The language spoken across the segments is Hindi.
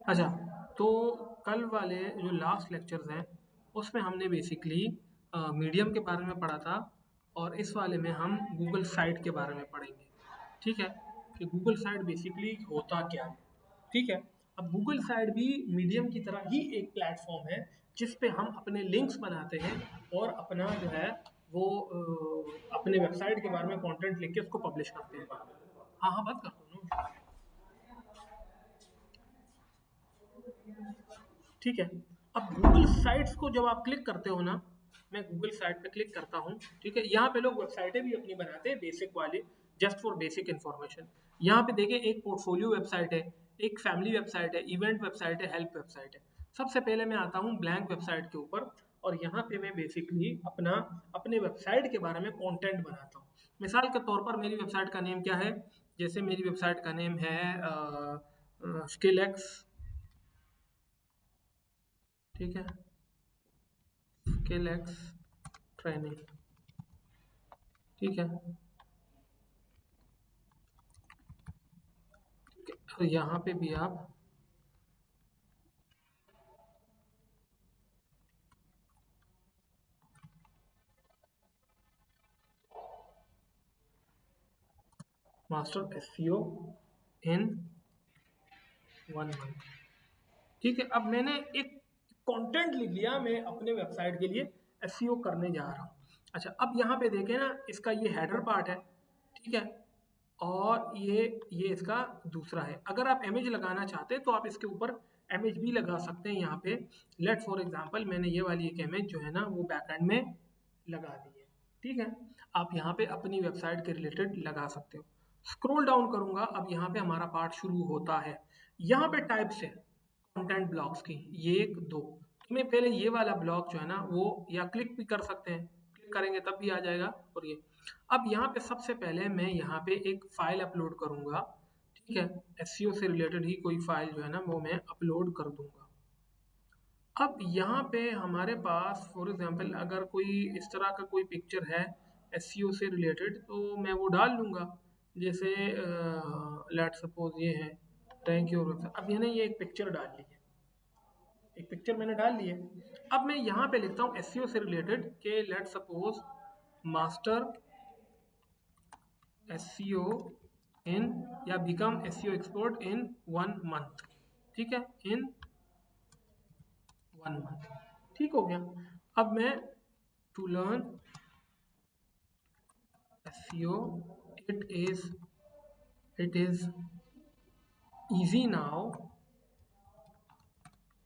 अच्छा, तो कल वाले जो लास्ट लेक्चर्स हैं उसमें हमने बेसिकली मीडियम के बारे में पढ़ा था और इस वाले में हम गूगल साइट के बारे में पढ़ेंगे। ठीक है, कि गूगल साइट बेसिकली होता क्या है। ठीक है, अब गूगल साइट भी मीडियम की तरह ही एक प्लेटफॉर्म है जिस पे हम अपने लिंक्स बनाते हैं और अपना जो है वो अपने वेबसाइट के बारे में कंटेंट लिख के उसको पब्लिश करते हैं। हाँ हाँ, बात करता हूँ। ठीक है, अब गूगल साइट्स को जब आप क्लिक करते हो ना, मैं गूगल साइट पे क्लिक करता हूँ। ठीक है, यहाँ पे लोग वेबसाइटें भी अपनी बनाते हैं बेसिक वाली, जस्ट फॉर बेसिक इन्फॉर्मेशन। यहाँ पे देखें, एक पोर्टफोलियो वेबसाइट है, एक फैमिली वेबसाइट है, इवेंट वेबसाइट है, हेल्प वेबसाइट है। सबसे पहले मैं आता हूँ ब्लैंक वेबसाइट के ऊपर और यहाँ पे मैं बेसिकली अपने वेबसाइट के बारे में कंटेंट बनाता हूँ। मिसाल के तौर पर मेरी वेबसाइट का नेम क्या है, जैसे मेरी वेबसाइट का नेम है स्किलएक्स। ठीक है, स्किलएक्स ट्रेनिंग। ठीक है, तो यहाँ पे भी आप मास्टर एसईओ इन 1 मंथ। ठीक है, अब मैंने एक कंटेंट लिख लिया, मैं अपने वेबसाइट के लिए एसईओ करने जा रहा हूँ। अच्छा, अब यहाँ पे देखें ना, इसका ये हेडर पार्ट है। ठीक है, और ये इसका दूसरा है। अगर आप इमेज लगाना चाहते हैं तो आप इसके ऊपर इमेज भी लगा सकते हैं। यहाँ पे लेट फॉर एग्जांपल मैंने ये वाली एक इमेज जो है ना वो बैकएंड में लगा दी है। ठीक है, आप यहाँ पे अपनी वेबसाइट के रिलेटेड लगा सकते हो। स्क्रॉल डाउन करूंगा, अब यहाँ पे हमारा पार्ट शुरू होता है। यहाँ पे टाइप्स है कंटेंट ब्लॉक्स की, ये एक दो। तो मैं पहले ये वाला ब्लॉक जो है ना वो या क्लिक भी कर सकते हैं, क्लिक करेंगे तब भी आ जाएगा। और ये अब यहाँ पे सबसे पहले मैं यहाँ पे एक फाइल अपलोड करूंगा। ठीक है, एसईओ से रिलेटेड ही कोई फाइल जो है ना वो मैं अपलोड कर दूंगा। अब यहाँ पे हमारे पास फॉर एग्जांपल अगर कोई इस तरह का कोई पिक्चर है एसईओ से रिलेटेड तो मैं वो डाल लूँगा। जैसे लेट सपोज ये है रैंक योर वेबसाइट। अब मैंने ये एक पिक्चर डाल ली है, एक पिक्चर मैंने डाल ली है। अब मैं यहाँ पे लिखता हूँ एसईओ से रिलेटेड के लेट सपोज मास्टर एसईओ इन या become SEO expert in 1 month. ठीक है, इन 1 मंथ। ठीक हो गया। अब मैं to learn SEO, it is easy now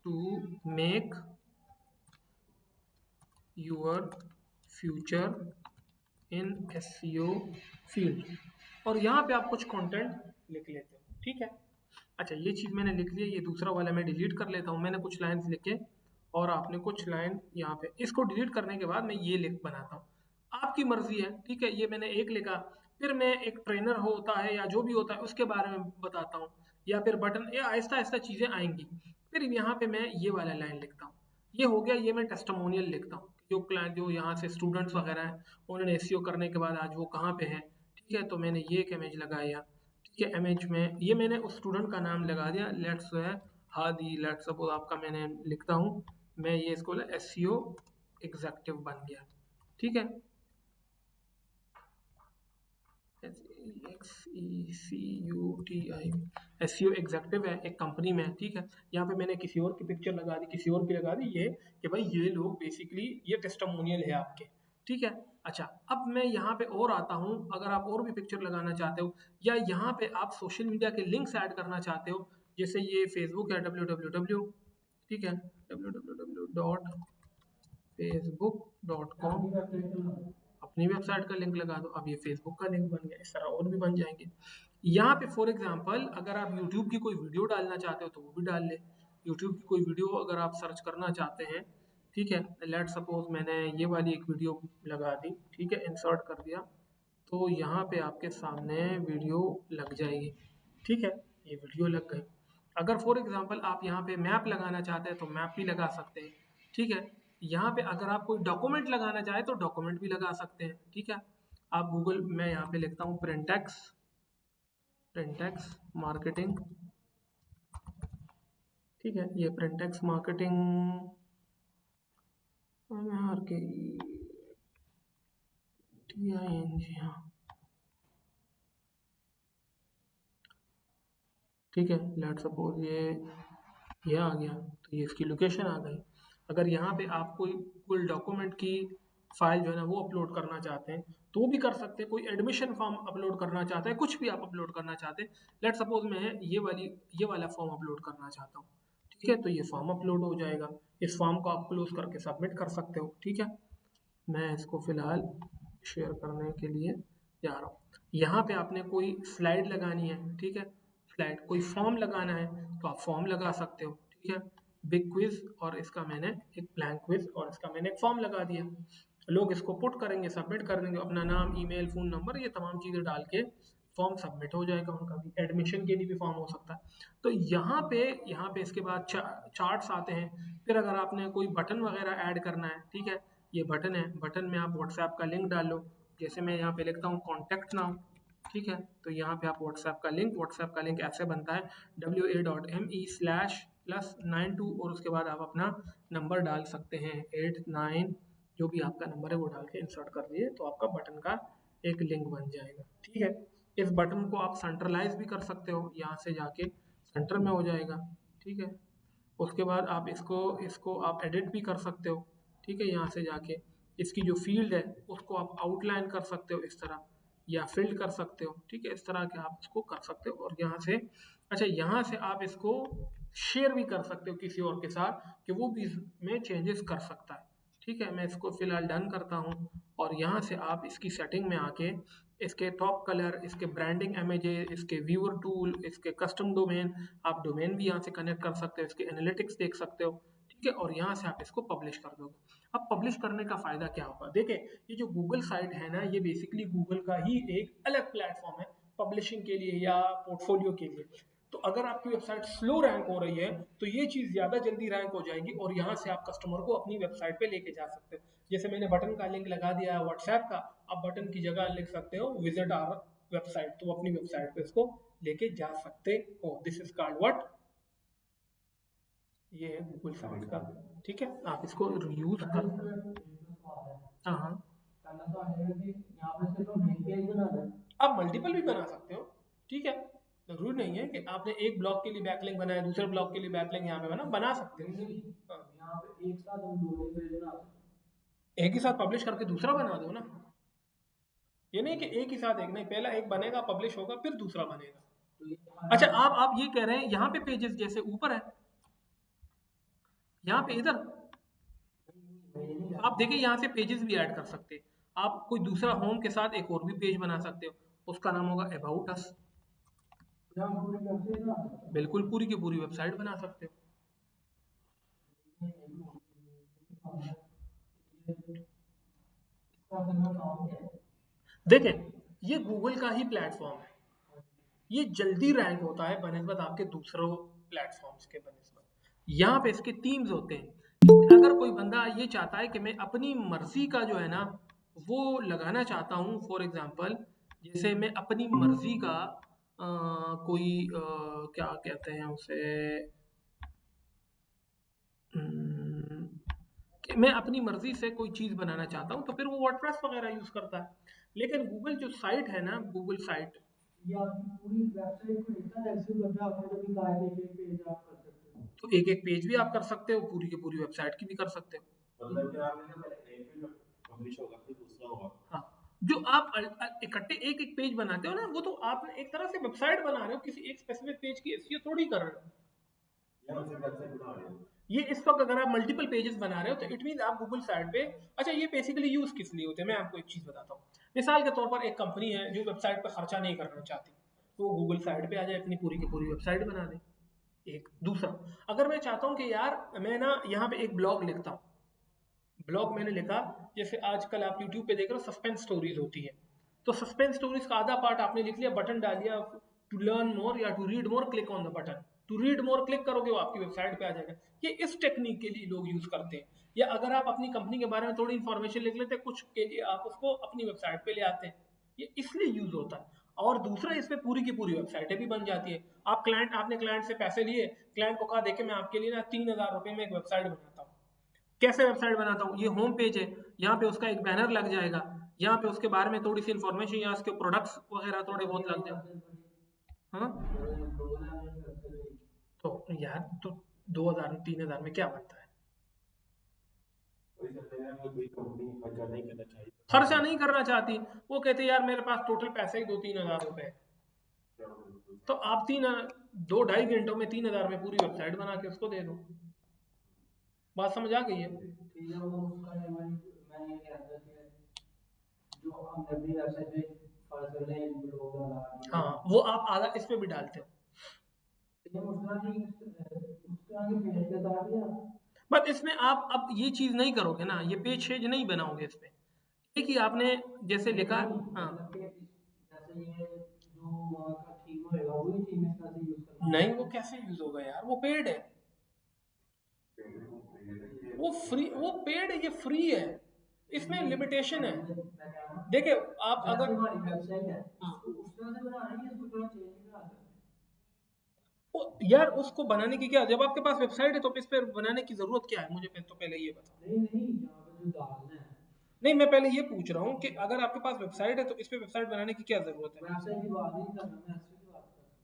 to make your future in SEO field। और यहाँ पे आप कुछ कंटेंट लिख लेते हो। ठीक है, अच्छा ये चीज़ मैंने लिख ली है, ये दूसरा वाला मैं डिलीट कर लेता हूँ। मैंने कुछ लाइन्स लिखे और आपने कुछ लाइन यहाँ पे, इसको डिलीट करने के बाद मैं ये लिख बनाता हूँ। आपकी मर्जी है। ठीक है, ये मैंने एक लिखा, फिर मैं एक ट्रेनर होता है या जो भी होता है उसके बारे में बताता हूँ, या फिर बटन, या आहिस्ता आहिस्ता चीज़ें आएंगी। फिर यहाँ पे मैं ये वाला लाइन लिखता हूँ। ये हो गया, ये मैं टेस्टिमोनियल लिखता हूँ। जो क्लाइंट जो यहाँ से स्टूडेंट्स वगैरह हैं उन्होंने एसईओ करने के बाद आज वो कहाँ पे हैं। ठीक है, तो मैंने ये एक इमेज लगाया। ठीक है, इमेज में ये मैंने उस स्टूडेंट का नाम लगा दिया, लेट्स है हादी। लेट्स सपोज आपका मैंने लिखता हूँ मैं, ये इसको एसईओ एग्जेक्टिव बन गया। ठीक है, एसईओ एग्जेक्टिव है एक कंपनी में। ठीक है, यहाँ पे मैंने किसी और की पिक्चर लगा दी, किसी और की लगा दी, ये कि भाई ये लोग बेसिकली ये टेस्टिमोनियल है आपके। ठीक है, अच्छा अब मैं यहाँ पे और आता हूँ। अगर आप और भी पिक्चर लगाना चाहते हो या यहाँ पे आप सोशल मीडिया के लिंक्स ऐड करना चाहते हो, जैसे ये फेसबुक है www। ठीक है, www.facebook.com, अपनी वेबसाइट का लिंक लगा दो। अब ये फेसबुक का लिंक बन गया। इस तरह और भी बन जाएंगे। यहाँ पे फॉर एग्जांपल अगर आप यूट्यूब की कोई वीडियो डालना चाहते हो तो वो भी डाल ले। यूट्यूब की कोई वीडियो अगर आप सर्च करना चाहते हैं, ठीक है, लेट सपोज मैंने ये वाली एक वीडियो लगा दी। ठीक है, इंसर्ट कर दिया तो यहाँ पे आपके सामने वीडियो लग जाएगी। ठीक है, ये वीडियो लग गई। अगर फॉर एग्जांपल आप यहाँ पे मैप लगाना चाहते हैं तो मैप भी लगा सकते हैं। ठीक है, यहाँ पे अगर आप कोई डॉक्यूमेंट लगाना चाहे तो डॉक्यूमेंट भी लगा सकते हैं। ठीक है, आप गूगल, मैं यहाँ पे लिखता हूँ प्रिंटेक्स मार्केटिंग ठीक है, ये प्रिंटेक्स मार्केटिंग के TING, हाँ ठीक है। लेट सपोज ये आ गया, तो ये इसकी लोकेशन आ गई। अगर यहाँ पे आप कोई कोई डॉक्यूमेंट की फाइल जो है ना वो अपलोड करना चाहते हैं तो वो भी कर सकते हैं। कोई एडमिशन फॉर्म अपलोड करना चाहते हैं, कुछ भी आप अपलोड करना चाहते हैं। लेट सपोज मैं ये वाला फॉर्म अपलोड करना चाहता हूँ, ठीक है, तो ये फॉर्म अपलोड हो जाएगा। इस फॉर्म को आप क्लोज करके सबमिट कर सकते हो, ठीक है। मैं इसको फिलहाल शेयर करने के लिए जा रहा हूँ। यहाँ पे आपने कोई स्लाइड लगानी है, ठीक है, स्लाइड, कोई फॉर्म लगाना है तो आप फॉर्म लगा सकते हो, ठीक है। बिग क्विज और इसका मैंने एक ब्लैंक क्विज और इसका मैंने एक फॉर्म लगा दिया। लोग इसको पुट करेंगे, सबमिट कर देंगे, अपना नाम, ईमेल, फोन नंबर, ये तमाम चीज़ें डाल के फॉर्म सबमिट हो जाएगा उनका भी। एडमिशन के लिए भी फॉर्म हो सकता है। तो यहाँ पे इसके बाद चार्ट्स आते हैं। फिर अगर आपने कोई बटन वगैरह ऐड करना है, ठीक है, ये बटन है, बटन में आप व्हाट्सएप का लिंक डाल लो। जैसे मैं यहाँ पे लिखता हूँ कॉन्टैक्ट नाउ, ठीक है, तो यहाँ पे आप व्हाट्सएप का लिंक ऐसे बनता है wa.me/+92 और उसके बाद आप अपना नंबर डाल सकते हैं 89, जो भी आपका नंबर है वो डाल के इंसर्ट कर दिए तो आपका बटन का एक लिंक बन जाएगा, ठीक है। इस बटन को आप सेंट्रलाइज भी कर सकते हो, यहाँ से जाके सेंटर में हो जाएगा, ठीक है। उसके बाद आप इसको इसको आप एडिट भी कर सकते हो, ठीक है, यहाँ से जाके इसकी जो फील्ड है उसको आप आउटलाइन कर सकते हो इस तरह, या फिल्ड कर सकते हो, ठीक है, इस तरह के आप इसको कर सकते हो। और यहाँ से अच्छा, यहाँ से आप इसको शेयर भी कर सकते हो किसी और के साथ कि वो भी इसमें चेंजेस कर सकता है, ठीक है। मैं इसको फिलहाल डन करता हूँ और यहाँ से आप इसकी सेटिंग में आके इसके टॉप कलर, इसके ब्रांडिंग इमेजेस, इसके व्यूअर टूल, इसके कस्टम डोमेन, आप डोमेन भी यहाँ से कनेक्ट कर सकते हो, इसके एनालिटिक्स देख सकते हो, ठीक है। और यहाँ से आप इसको पब्लिश कर दोगे। अब पब्लिश करने का फायदा क्या होगा, देखिए ये जो गूगल साइट है ना, ये बेसिकली गूगल का ही एक अलग प्लेटफॉर्म है पब्लिशिंग के लिए या पोर्टफोलियो के लिए। तो अगर आपकी वेबसाइट स्लो रैंक हो रही है तो ये चीज़ ज़्यादा जल्दी रैंक हो जाएगी और यहाँ से आप कस्टमर को अपनी वेबसाइट पे लेके जा सकते हो। जैसे मैंने बटन का लिंक लगा दिया है व्हाट्सएप का, आप बटन की जगह लिख सकते हो विजिट आवर वेबसाइट, तो अपनी वेबसाइट पे इसको लेके जा सकते हो। दिस इज कॉल्ड व्हाट, ये है गूगल साइट का, ठीक है। आप इसको यूज कर, हाँ हाँ, आप मल्टीपल भी बना सकते हो, ठीक है। जरूरी नहीं है कि आपने एक ब्लॉक के लिए बैकलिंक बनाया, दूसरे ब्लॉक के लिए बैकलिंक यहाँ पे बना सकते हो। हाँ, एक ही साथ पब्लिश करके दूसरा बना दो ना। ये नहीं कि एक ही साथ एक नहीं, पहला एक बनेगा, पब्लिश होगा, फिर दूसरा बनेगा। अच्छा, आप ये कह रहे हैं यहाँ पे पेजेस जैसे ऊपर है, यहाँ पे इधर आप देखिए यहाँ से पेजेस भी ऐड कर सकते हैं। आप कोई दूसरा होम के साथ एक और भी पेज बना सकते हो, उसका नाम होगा अबाउट अस। बिल्कुल पूरी की पूरी वेबसाइट बना सकते हो। देखें, ये गूगल का ही प्लेटफॉर्म है, ये जल्दी रैंक होता है बनस्बत आपके दूसरों प्लेटफॉर्म्स के बनस्बत। यहाँ पे इसके थीम्स होते हैं। अगर कोई बंदा ये चाहता है कि मैं अपनी मर्जी का जो है ना वो लगाना चाहता हूँ, फॉर एग्जांपल जैसे मैं अपनी मर्जी का कोई क्या कहते हैं उसे, हम्म, कि मैं अपनी मर्जी से कोई चीज़ बनाना चाहता हूँ तो फिर वो वर्डप्रेस वगैरह यूज़ करता है। लेकिन गूगल जो साइट है ना, गूगल साइट, तो एक एक पेज भी आप कर सकते हो, पूरी की पूरी वेबसाइट की भी कर सकते हो। हाँ, जो आप इकट्ठे एक एक पेज बनाते हो ना, वो तो आप एक तरह से वेबसाइट बना रहे हो, किसी एक स्पेसिफिक पेज की एसईओ थोड़ी कर रहे हो। ये इस वक्त अगर आप मल्टीपल पेजेस बना रहे हो तो इट मीन आप गूगल साइट पे, अच्छा ये बेसिकली यूज किस लिए होते हैं, मैं आपको एक चीज बताता हूँ। मिसाल के तौर पर एक कंपनी है जो वेबसाइट पर खर्चा नहीं करना चाहती, तो वो गूगल साइट पे आ जाए, अपनी पूरी की पूरी वेबसाइट बना दे। एक दूसरा, अगर मैं चाहता हूँ कि यार मैं ना यहाँ पे एक ब्लॉग लिखता हूँ, ब्लॉग मैंने लिखा, जैसे आजकल आप यूट्यूब पे देख रहे हो सस्पेंस स्टोरीज होती है, तो सस्पेंस स्टोरीज का आधा पार्ट आपने लिख लिया, बटन डाल दिया टू लर्न मोर या to read more, click on the button, to read more click करोगे वो आपकी वेबसाइट पे आ जाएगा। ये इस टेक्निक के लिए लोग यूज करते हैं। या अगर आप अपनी कंपनी के बारे में थोड़ी इंफॉर्मेशन लिख लेते हैं कुछ के लिए, आप उसको अपनी वेबसाइट पे ले आते हैं, ये इसलिए यूज होता है। और दूसरा इसमें पूरी की पूरी वेबसाइटें भी बन जाती है। आपने क्लाइंट से पैसे लिए, क्लाइंट को कहा देखे मैं आपके लिए ना 3000 रुपये में एक वेबसाइट बनाता हूँ। कैसे वेबसाइट बनाता हूँ, ये होम पेज है, यहाँ पे उसका एक बैनर लग जाएगा, यहाँ पे उसके बारे में थोड़ी सी इन्फॉर्मेशन या उसके प्रोडक्ट्स वगैरह थोड़े बहुत लग जाए। हाँ तो यार तो 2000 3000 में क्या बनता है? खर्चा नहीं करना चाहती, वो कहते यार मेरे पास टोटल पैसे ही 2-3 हजार रुपए है। तो आप 2-2.5 घंटों में 3000 में पूरी वेबसाइट बना के उसको दे दो। बात समझ आ गई है? हाँ वो आप आधा इस पे भी डालते हो। बट इसमें आप अब ये चीज नहीं करोगे ना, ये पेज नहीं बनाओगे इस पे। एक ही आपने जैसे लिखा। हाँ नहीं, वो कैसे यूज होगा यार, वो पेड है। वो पेड है, ये फ्री है, इसमें लिमिटेशन है। देखिए आप अगर यार उसको बनाने की क्या, जब आपके पास वेबसाइट है तो इस पे बनाने की जरूरत क्या है, मुझे तो पहले ये बताओ। नहीं मैं पहले ये पूछ रहा हूँ कि अगर आपके पास वेबसाइट है तो इस पे वेबसाइट बनाने की क्या जरूरत है?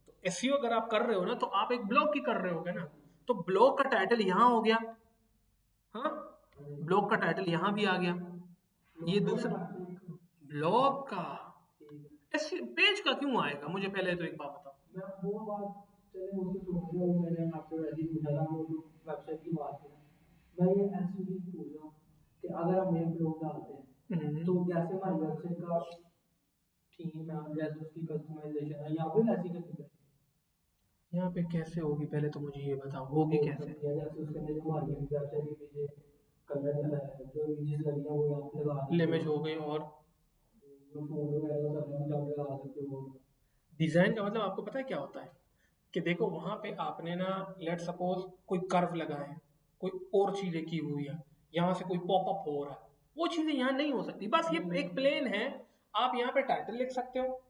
तो एसईओ अगर आप कर रहे हो ना तो आप एक ब्लॉग की कर रहे होगे ना, तो ब्लॉग का टाइटल यहाँ हो गया। हाँ ब्लॉग का टाइटल यहाँ भी आ गया, ये दूसरा ब्लॉग का। पेज का क्यों आएगा, मुझे पहले तो एक बात बताओ। यहाँ पे कैसे होगी, पहले तो मुझे ये बताओ होगी कैसे? लिमिट हो गई और डिजाइन का मतलब आपको पता है क्या होता है कि देखो वहां पे आपने ना, लेट सपोज कोई कर्व लगा है, कोई और चीजें की हुई है, यहाँ से कोई पॉपअप हो रहा है, वो चीजें यहाँ नहीं हो सकती। बस ये एक प्लेन है, आप यहाँ पे टाइटल लिख सकते हो,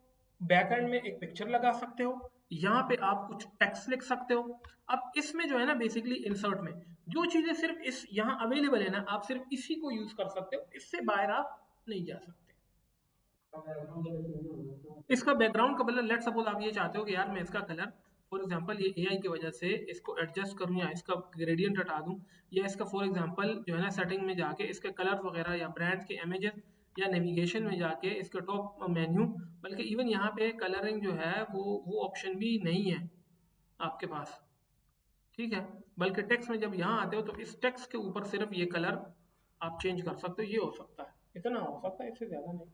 बैक एंड में एक पिक्चर लगा सकते हो, यहाँ पे आप कुछ टेक्स्ट लिख सकते हो। अब इसमें जो है ना बेसिकली इंसर्ट में जो चीजें सिर्फ इस यहाँ अवेलेबल है ना, आप सिर्फ इसी को यूज कर सकते हो, इससे बाहर आप नहीं जा सकते। इसका बैकग्राउंड का कलर, लेट सपोज आप ये चाहते हो कि यार मैं इसका कलर फॉर एग्जांपल ये एआई की वजह से इसको एडजस्ट करूं या इसका ग्रेडियंट हटा दूं, या इसका फॉर एग्जांपल जो है ना सेटिंग में जाके इसके कलर वगैरह या ब्रांड के इमेजेस या नेविगेशन में जाके इसके टॉप मेन्यू, बल्कि इवन यहाँ पे कलरिंग जो है वो ऑप्शन भी नहीं है आपके पास। ठीक है, बल्कि टेक्स्ट में जब यहाँ आते हो तो इस टेक्स्ट के ऊपर सिर्फ ये कलर आप चेंज कर सकते हो, ये हो सकता है, इतना हो सकता है, इससे ज्यादा नहीं।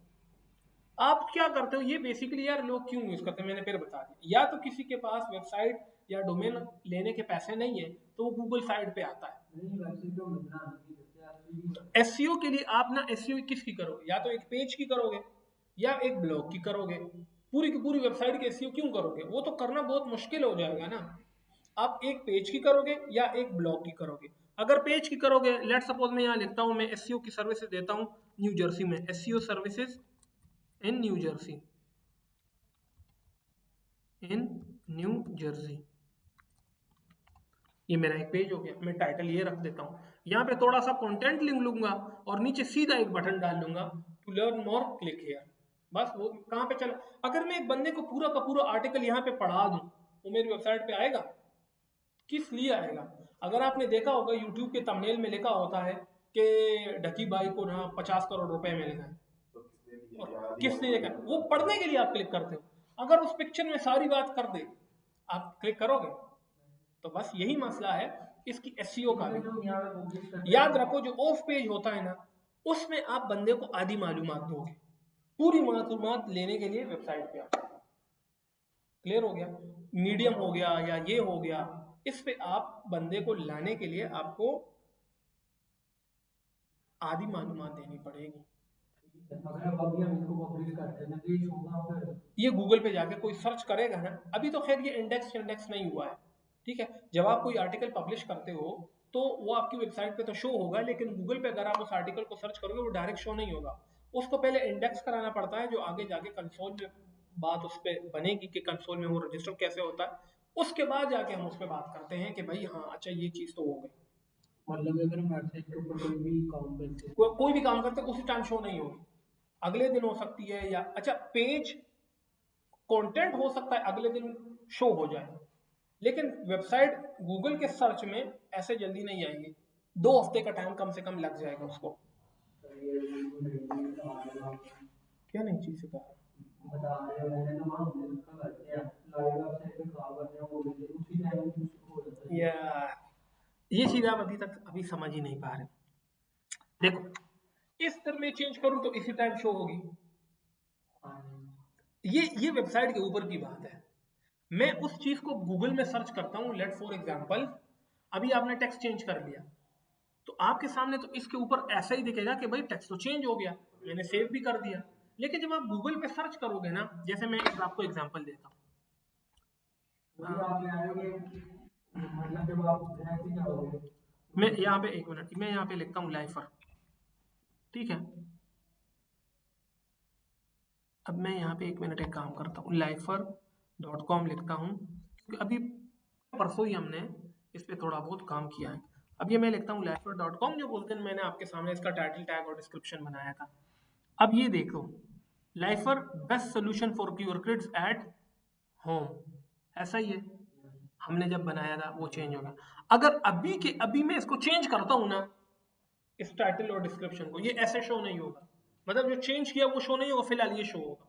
आप क्या करते हो, ये बेसिकली यार लोग क्यों यूज करते हैं मैंने फिर बता दिया। या तो किसी के पास वेबसाइट या डोमेन लेने के पैसे नहीं है तो वो गूगल साइट पे आता है। एसईओ के लिए आप ना एसईओ किसकी करोगे, या तो एक पेज की करोगे या एक ब्लॉग की करोगे। पूरी की पूरी वेबसाइट की एसईओ क्यों करोगे, वो तो करना बहुत मुश्किल हो जाएगा ना। आप एक पेज की करोगे या एक ब्लॉग की करोगे। अगर पेज की करोगे, लेट सपोज मैं यहाँ लिखता हूँ मैं एसईओ की सर्विसेज देता हूँ न्यू जर्सी में, SEO services in new Jersey, in new Jersey, ये मेरा एक पेज हो गया। मैं टाइटल ये रख देता हूँ, यहाँ पे थोड़ा सा कंटेंट लिंक लूंगा और नीचे सीधा एक बटन डाल लूंगा, to learn more click here. बस वो कहाँ पे चला। अगर मैं एक बंदे को पूरा का पूरा आर्टिकल यहाँ पे पढ़ा दूं, वो मेरी वेबसाइट पे आएगा? किस लिए आएगा? अगर आपने देखा होगा यूट्यूब के थंबनेल में लिखा होता है कि ढकी बाई को ना 50 करोड़ रुपए मिल गए, और किसने देखा, वो पढ़ने के लिए आप क्लिक करते हो। अगर उस पिक्चर में सारी बात कर दे, आप क्लिक करोगे? तो बस यही मसला है इसकी एसईओ का भी। याद रखो जो ऑफ पेज होता है ना, उसमें आप बंदे को आधी मालूमात दोगे, पूरी मालूमात लेने के लिए वेबसाइट पे आप। क्लियर हो गया? मीडियम हो गया या ये हो गया, इस पे आप बंदे को लाने के लिए आपको आधी मालूमात देनी पड़ेगी। ये गूगल पे जाके कोई सर्च करेगा ना, अभी तो खैर ये इंडेक्स नहीं हुआ है, ठीक है। जब आप कोई आर्टिकल पब्लिश करते हो तो वो आपकी वेबसाइट पे तो शो होगा, लेकिन गूगल पे अगर आप उस आर्टिकल को सर्च करोगे वो डायरेक्ट शो नहीं होगा, उसको पहले इंडेक्स कराना पड़ता है, जो आगे जाके कंसोल में बात उस पर बनेगी कि कंसोल में वो रजिस्टर कैसे होता है, उसके बाद जाके हम उस पर बात करते हैं कि भाई हाँ अच्छा ये चीज़ तो हो गई। मतलब अगर हम वेबसाइट के ऊपर कोई भी काम करते उसी टाइम शो नहीं होगी, अगले दिन हो सकती है, या अच्छा पेज कंटेंट हो सकता है अगले दिन शो हो जाए, लेकिन वेबसाइट गूगल के सर्च में ऐसे जल्दी नहीं आएंगे, 2 हफ्ते का टाइम कम से कम लग जाएगा उसको। क्या नहीं चीज का बता रहे हो, मैंने तो वहाँ उसका करते हैं लाइव वेबसाइट पे काम करते हैं, वो भी उसी टाइम हो जाता है। यार ये चीज आप अभी तक अभी समझ ही नहीं पा रहे। देखो इस तरह में चेंज करूं तो इसी टाइम शो होगी, ये वेबसाइट के ऊपर की बात है। मैं उस चीज को गूगल में सर्च करता हूं, लेट फॉर एग्जांपल अभी आपने टेक्स्ट चेंज कर लिया, तो आपके सामने तो इसके ऊपर ऐसा ही दिखेगा कि भाई टेक्स्ट तो चेंज हो गया, मैंने सेव भी कर दिया। लेकिन जब आप गूगल पे सर्च करोगे ना, जैसे मैं आपको एग्जांपल देता हूँ, मतलब जब आप ऐसे जाओगे, मैं यहाँ पे एक मिनट, मैं यहाँ पे लिखता हूँ लाइफर, ठीक है। अब मैं यहाँ पे 1 मिनट एक काम करता हूँ, lifer.com लिखता हूँ, क्योंकि अभी परसों ही हमने इस पे थोड़ा बहुत काम किया है। अब ये मैं लिखता हूँ lifer.com, जो उस दिन मैंने आपके सामने इसका टाइटल टैग और डिस्क्रिप्शन बनाया था। अब ये देखो, lifer best solution for your kids at home, ऐसा ही है, हमने जब बनाया था वो चेंज हो गया। अगर अभी के अभी मैं इसको चेंज करता हूँ ना, इस टाइटल और डिस्क्रिप्शन को, ये ऐसे शो नहीं होगा, मतलब जो चेंज किया वो शो नहीं होगा, फिलहाल ये शो होगा।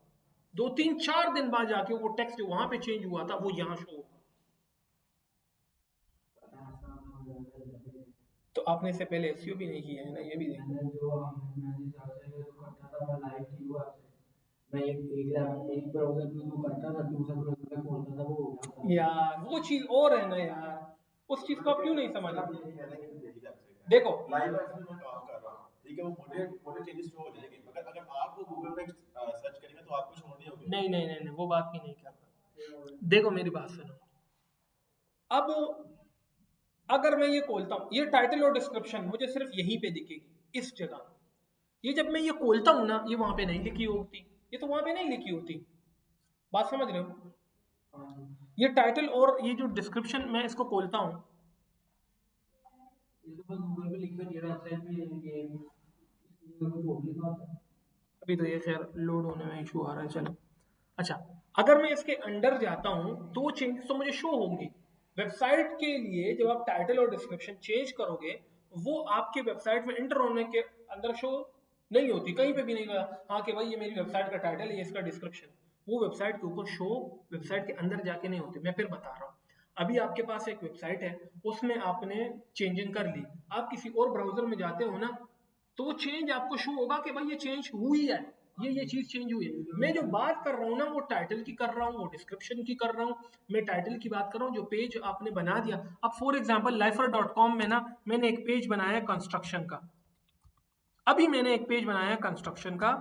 2 3 4 दिन बाद जाके वो टेक्स्ट जो वहां पे चेंज हुआ था वो यहाँ शो होगा। तो आपने इससे पहले एसईओ भी नहीं किया है ना, ये भी देखो। मैंने जो मैंने वेबसाइट जो करता था मैं लाइव थी वो मैं एक ब्राउज़र में वो करता था, दूसरा ब्राउज़र में खोलता था, वो हो गया था। यार वो चीज और है ना यार, उस चीज को आप क्यों नहीं समझ देखो लाइव एक्शन में काम कर रहा हूँ, ठीक है, वो मोटे मोटे चेंजेस शो हो जाएंगे, मगर अगर आप वो गूगल पे सर्च करेंगे तो आपको शो नहीं होंगे। नहीं वो बात भी नहीं कर रहा। देखो मेरी बात सुनो, अब अगर मैं ये खोलता हूँ, ये टाइटल और डिस्क्रिप्शन मुझे सिर्फ यहीं पे दिखेगी इस जगह, ये जब मैं ये खोलता हूँ ना, ये वहां पे नहीं लिखी होती, ये तो वहां पे नहीं लिखी होती, बात समझ रहे हो। ये टाइटल और ये जो डिस्क्रिप्शन मैं इसको खोलता हूँ, ये तो बस गूगल पे लिख कर वेबसाइट पे ये कुछ और लिखा होता है। अभी तो ये खैर लोड होने में इशू आ रहा है, चलो। अच्छा, अगर मैं इसके अंदर जाता हूँ तो वो चेंजेस तो मुझे शो होंगे। वेबसाइट के लिए जब आप टाइटल और डिस्क्रिप्शन चेंज करोगे, वो आपके वेबसाइट में इंटर होने के अंदर शो नहीं होती, कहीं पे भी नहीं होगा हाँ कि भाई ये मेरी वेबसाइट का टाइटल है, ये इसका डिस्क्रिप्शन, वो वेबसाइट के ऊपर शो वेबसाइट के अंदर जाके नहीं होते। मैं फिर बता रहा हूँ, अभी आपके पास एक वेबसाइट है, उसमें आपने चेंजिंग कर ली, आप किसी और ब्राउजर में जाते हो ना, तो वो चेंज आपको शो होगा कि भाई ये चेंज हुई है, ये चीज चेंज हुई है। मैं जो बात कर रहा हूँ ना, वो टाइटल की कर रहा हूँ, वो डिस्क्रिप्शन की कर रहा हूँ। मैं टाइटल की बात कर रहा हूँ, जो पेज आपने बना दिया। अब फॉर एग्जांपल lifer.com में ना मैंने एक पेज बनाया कंस्ट्रक्शन का, अभी मैंने एक पेज बनाया कंस्ट्रक्शन का,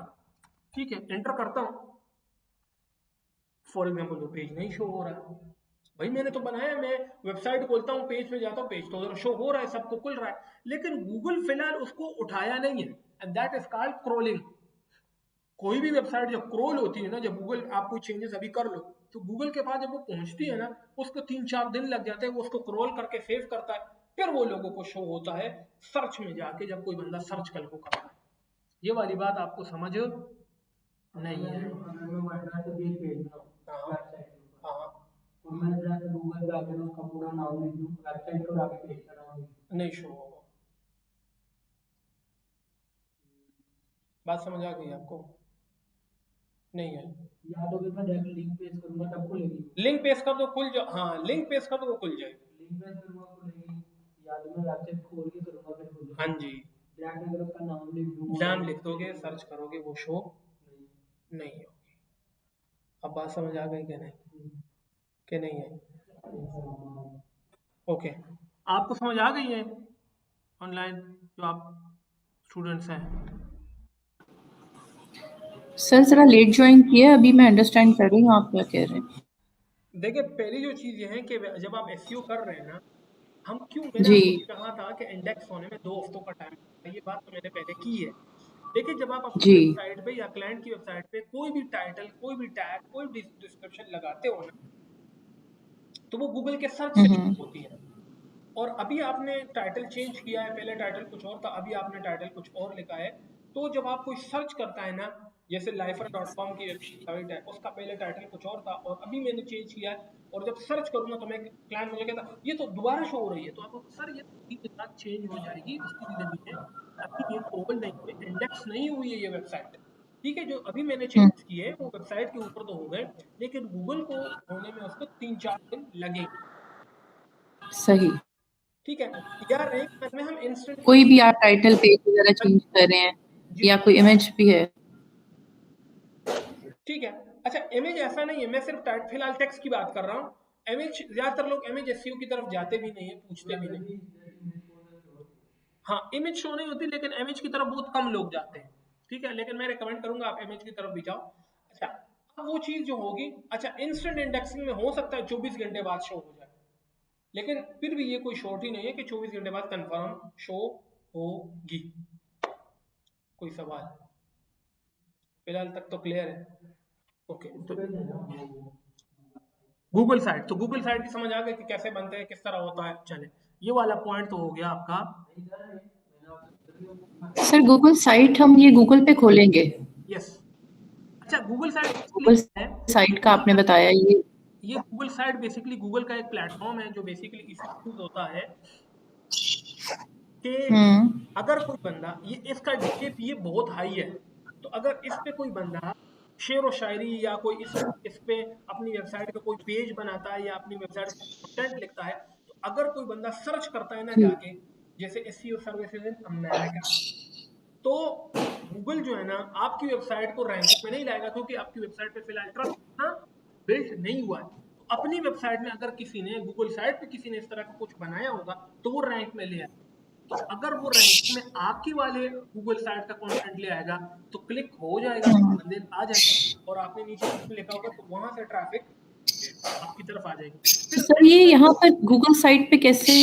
ठीक है, एंटर करता हूँ, फॉर एग्जांपल वो पेज नहीं शो हो रहा है। भाई मैंने तो बनाया, मैं वेबसाइट खोलता हूँ, पेज पे जाता हूँ, पेज तो उधर शो हो रहा है, सबको खुल रहा है, लेकिन गूगल फिलहाल उसको उठाया नहीं है, and that is called crawling. कोई भी वेबसाइट जब क्रोल होती है ना, जब गूगल आप कोई चेंजेस अभी कर लो, तो गूगल के पास जब वो पहुंचती है ना, उसको 3 4 दिन लग जाते हैं, वो उसको क्रोल करके सेव करता है, फिर वो लोगों को शो होता है सर्च में जाके, जब कोई बंदा सर्च कर को करता है। ये वाली बात आपको समझ नहीं है। अगर मैं वर्डप्रेस पे एक पेज बनाऊँ हाँ वेबसाइट के ऊपर, हाँ, और मैं जाकर गूगल पे आकर उसका पूरा नाम लिख दूँ, वेबसाइट और आगे पेज का नाम लिख दूँ, नहीं शो होगा। बात समझ आ गई आपको? नहीं है। या तो फिर मैं डायरेक्ट लिंक पेस्ट करूँगा तब खुलेगी, लिंक पेस्ट कर दो खुल जा, हाँ लिंक पेस्ट कर दो वो खुल जाएगी। लिंक पेस्ट करूँगा खुलेगी, या तो मैं वेबसाइट खोल के करूँगा फिर खुलेगी। हाँ जी, डायरेक्ट अगर उसका नाम लिख दूँ, नाम लिख दोगे, सर्च करोगे, वो शो नहीं होगी। अब बात समझ आ गई क्या नहीं, कि नहीं है? ओके, आपको समझ आ गई है ऑनलाइन जो आप स्टूडेंट्स हैं? सर जरा लेट ज्वाइन किया, अभी मैं अंडरस्टैंड कर रही हूँ आप क्या कह रहे हैं। देखिए पहली जो चीज़ ये है कि जब आप एसईओ कर रहे हैं ना, हम क्यों, मैंने जी आपको कहा था कि इंडेक्स होने में 2 हफ्तों का टाइम लगता है, ये बात तो मैंने पहले की है। लेकिन जब आप अपनी जी। वेबसाइट पे या क्लाइंट की वेबसाइट पे कोई भी टाइटल, कोई भी टैग, कोई भी डिस्क्रिप्शन लगाते हो ना, तो वो गूगल के सर्च से हम्म। लिंक होती है। और अभी आपने टाइटल चेंज किया है, पहले टाइटल कुछ और था, अभी आपने टाइटल कुछ और लिखा है, तो जब आप कोई सर्च करता है ना, जैसे lifer.com की वेबसाइट है, उसका पहले टाइटल कुछ और था और अभी मैंने चेंज किया है, और जब सर्च करूंगा तो मैं, क्लाइंट मुझे कहता ये तो दोबारा शो हो रही है, तो आप सर ये उसी के साथ चेंज हो जाएगी, उसकी रीजन ये है अभी ये कोल नहीं हुई, इंडेक्स नहीं हुई है ये वेबसाइट। ठीक है, जो अभी मैंने हम्म। चेंज किए वो वेबसाइट के ऊपर तो हो गए, लेकिन गूगल को होने में उसको 3-4 दिन लगेंगे। सही। ठीक है, या रैंक में हम इंस्टेंट, कोई भी आप टाइटल पेज वगैरह चेंज कर रहे हैं जी या कोई इमेज भी है? ठीक है। अच्छा, इमेज ऐसा नहीं है, मैं सिर्फ फिलहाल टेक्स्ट की बात कर रहा हूँ। इमेज, ज्यादातर लोग इमेज एसईओ की तरफ जाते भी नहीं है, पूछते भी नहीं। हाँ, इमेज शो नहीं होती, लेकिन इमेज की तरफ बहुत कम लोग जाते हैं। ठीक है, लेकिन मैं रिकमेंड करूंगा आप इमेज की तरफ भी जाओ। अच्छा, अब वो चीज जो होगी, अच्छा इंस्टेंट इंडेक्सिंग में हो सकता है 24 घंटे बाद शो हो जाए, लेकिन फिर भी ये कोई शॉर्ट ही नहीं है कि 24 घंटे बाद कंफर्म शो होगी। कोई सवाल? फिलहाल तक तो क्लियर है। ओके, तो गूगल साइट, तो गूगल साइट की समझ आ गई कि कैसे बनते हैं, किस तरह होता है। चले, ये वाला पॉइंट तो हो गया आपका। सर गूगल साइट हम ये गूगल पे खोलेंगे? यस। अच्छा, गूगल साइट गूगल बेसिकली है, साइट का आपने बताया ये गूगल साइट बेसिकली गूगल का एक प्लेटफॉर्म है जो बेसिकली इसे यूज होता है कि हम्म। अगर कोई बंदा, ये इसका DAPA बहुत हाई है, तो अगर इस पे कोई बंदा शेर व शायरी या कोई इस पे अपनी वेबसाइट का कोई पेज बनाता है या अपनी वेबसाइट का कंटेंट लिखता है, तो अगर कोई बंदा सर्च करता है ना जी। जाके, जैसे एसईओ सर्विसेज इन अमेरिका, तो गूगल जो है ना आपकी वेबसाइट को रैंकिंग में नहीं लाएगा, क्योंकि आपकी वेबसाइट पे फिलहाल ट्रस्ट ना बिल्ड नहीं हुआ है। तो अपनी वेबसाइट में अगर किसी ने, गूगल साइट पे किसी ने इस तरह का कुछ बनाया होगा, तो वो रैंक में ले आएगा। तो अगर वो रैंकिंग में आपकी वाले गूगल साइट का कंटेंट ले आएगा, तो क्लिक हो जाएगा, बंदे आ जाएंगे, और आपने नीचे कुछ लिखा होगा, तो वहां से ट्रैफिक आपकी तरफ आ जाएगी। तो फिर सर ये यहाँ पर गूगल साइट पे कैसे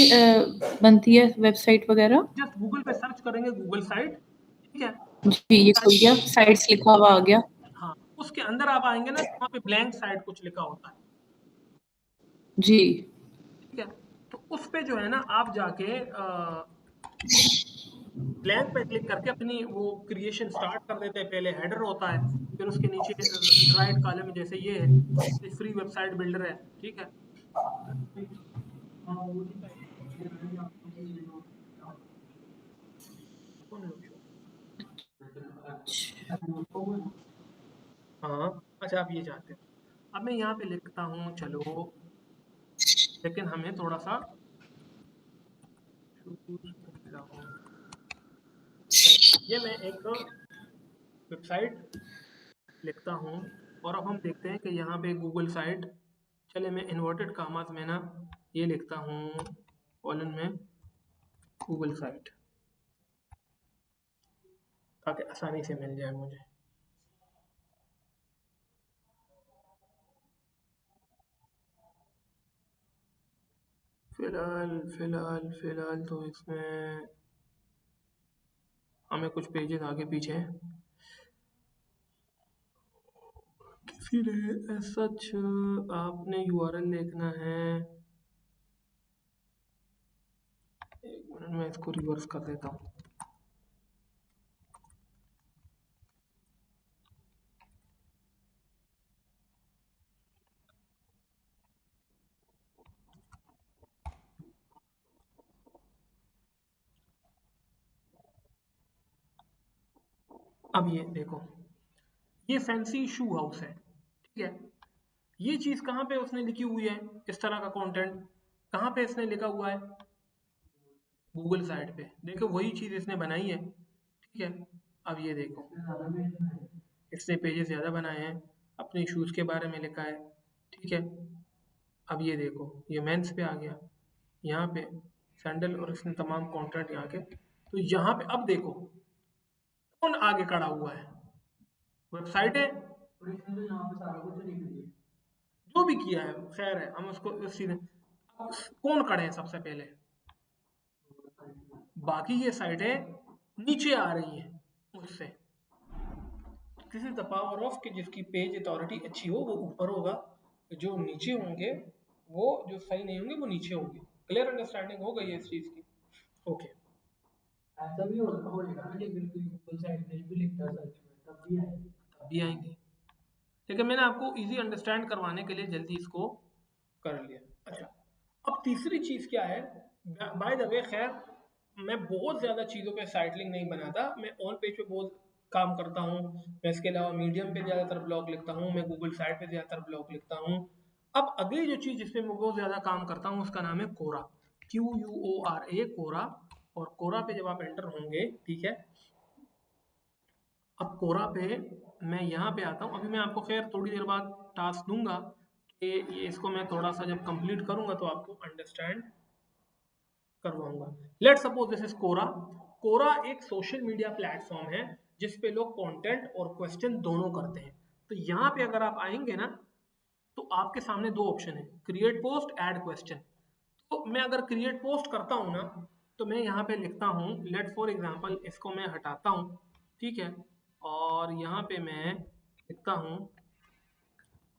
बनती है वेबसाइट वगैरह? जस्ट गूगल पे सर्च करेंगे गूगल साइट, ठीक है, जी, ये खुल गया, साइट्स लिखा हुआ आ गया। हाँ, उसके अंदर आप आएंगे ना, वहाँ पे ब्लैंक साइट कुछ लिखा होता है। जी। ठीक है, तो उस पे जो है ना आप जाके ब्लैंक पे क्लिक करके अपनी वो क्रिएशन स्टार्ट कर देते हैं। पहले हेडर होता है, फिर उसके नीचे राइट कॉलम में जैसे ये है, फ्री वेबसाइट बिल्डर है। ठीक है, कौन लोग show? हाँ, अच्छा आप ये चाहते हो, अब मैं यहाँ पे लिखता हूँ, चलो, लेकिन हमें थोड़ा सा ये मैं एक वेबसाइट लिखता हूँ, और अब हम देखते हैं कि यहाँ पे गूगल साइट, चले मैं इन्वर्टेड कामास में ना ये लिखता हूँ कॉलन में गूगल साइट, ताकि आसानी से मिल जाए मुझे। फिलहाल तो इसमें हमें कुछ पेजेस आगे पीछे किसी ने सच, आपने URL देखना है। एक मिनट में इसको रिवर्स कर देता हूँ। अब ये देखो, ये फैंसी शू हाउस है। ठीक है, ये चीज कहाँ पे उसने लिखी हुई है, इस तरह का कंटेंट कहाँ पे इसने लिखा हुआ है? गूगल साइट पे। देखो वही चीज इसने बनाई है। ठीक है, अब ये देखो, इसने पेजेस ज़्यादा बनाए हैं, अपने शूज़ के बारे में लिखा है। ठीक है, अब ये देखो, ये मेंस पे आ गया, यहाँ पे सैंडल, और इसने तमाम कंटेंट यहाँ के। तो यहाँ पे अब देखो कौन आगे खड़ा हुआ है, वेबसाइट है, जो भी किया है खैर है, हम उसको सीधे, अब कौन खड़े हैं सबसे पहले? बाकी ये साइटें नीचे आ रही हैं। उससे। This is the power of कि जिसकी पेज अथॉरिटी अच्छी हो वो ऊपर होगा, जो नीचे होंगे वो जो सही नहीं होंगे वो नीचे होंगे। क्लियर अंडरस्टैंडिंग हो गई है इस चीज़ की? ओके। ऐसा भी होएगा ना कि अगर कोई गूगल साइट पे भी लिखता है सर्च में तब भी आएगी। तब भी आएंगे, लेकिन मैंने आपको इजी अंडरस्टैंड करवाने के लिए जल्दी इसको कर लिया। अच्छा, अब तीसरी चीज़ क्या है, बाय द वे, खैर मैं बहुत ज़्यादा चीज़ों पे साइट लिंक नहीं बनाता, मैं ऑन पेज पे बहुत काम करता हूँ, मैं इसके अलावा मीडियम पे ज़्यादातर ब्लॉग लिखता हूँ, मैं गूगल साइट पे ज़्यादातर ब्लॉग लिखता हूँ। अब अगली जो चीज़ जिस पे मैं बहुत ज़्यादा काम करता हूँ उसका नाम है कोरा, QUORA, कोरा। और कोरा पे जब आप एंटर होंगे, ठीक है, अब कोरा पे मैं यहाँ पे आता हूँ। अभी मैं आपको खैर थोड़ी देर बाद टास्क दूंगा कि ये इसको मैं थोड़ा सा जब कंप्लीट करूँगा तो आपको अंडरस्टैंड करवाऊंगा। लेट्स सपोज दिस इज कोरा। कोरा एक सोशल मीडिया प्लेटफॉर्म है जिस पे लोग कंटेंट और क्वेश्चन दोनों करते हैं। तो यहाँ पे अगर आप आएंगे ना तो आपके सामने दो ऑप्शन है, क्रिएट पोस्ट, ऐड क्वेश्चन। तो मैं अगर क्रिएट पोस्ट करता हूँ ना तो मैं यहाँ पे लिखता हूँ, लेट फॉर एग्जांपल इसको मैं हटाता हूँ, ठीक है, और यहाँ पे मैं लिखता हूँ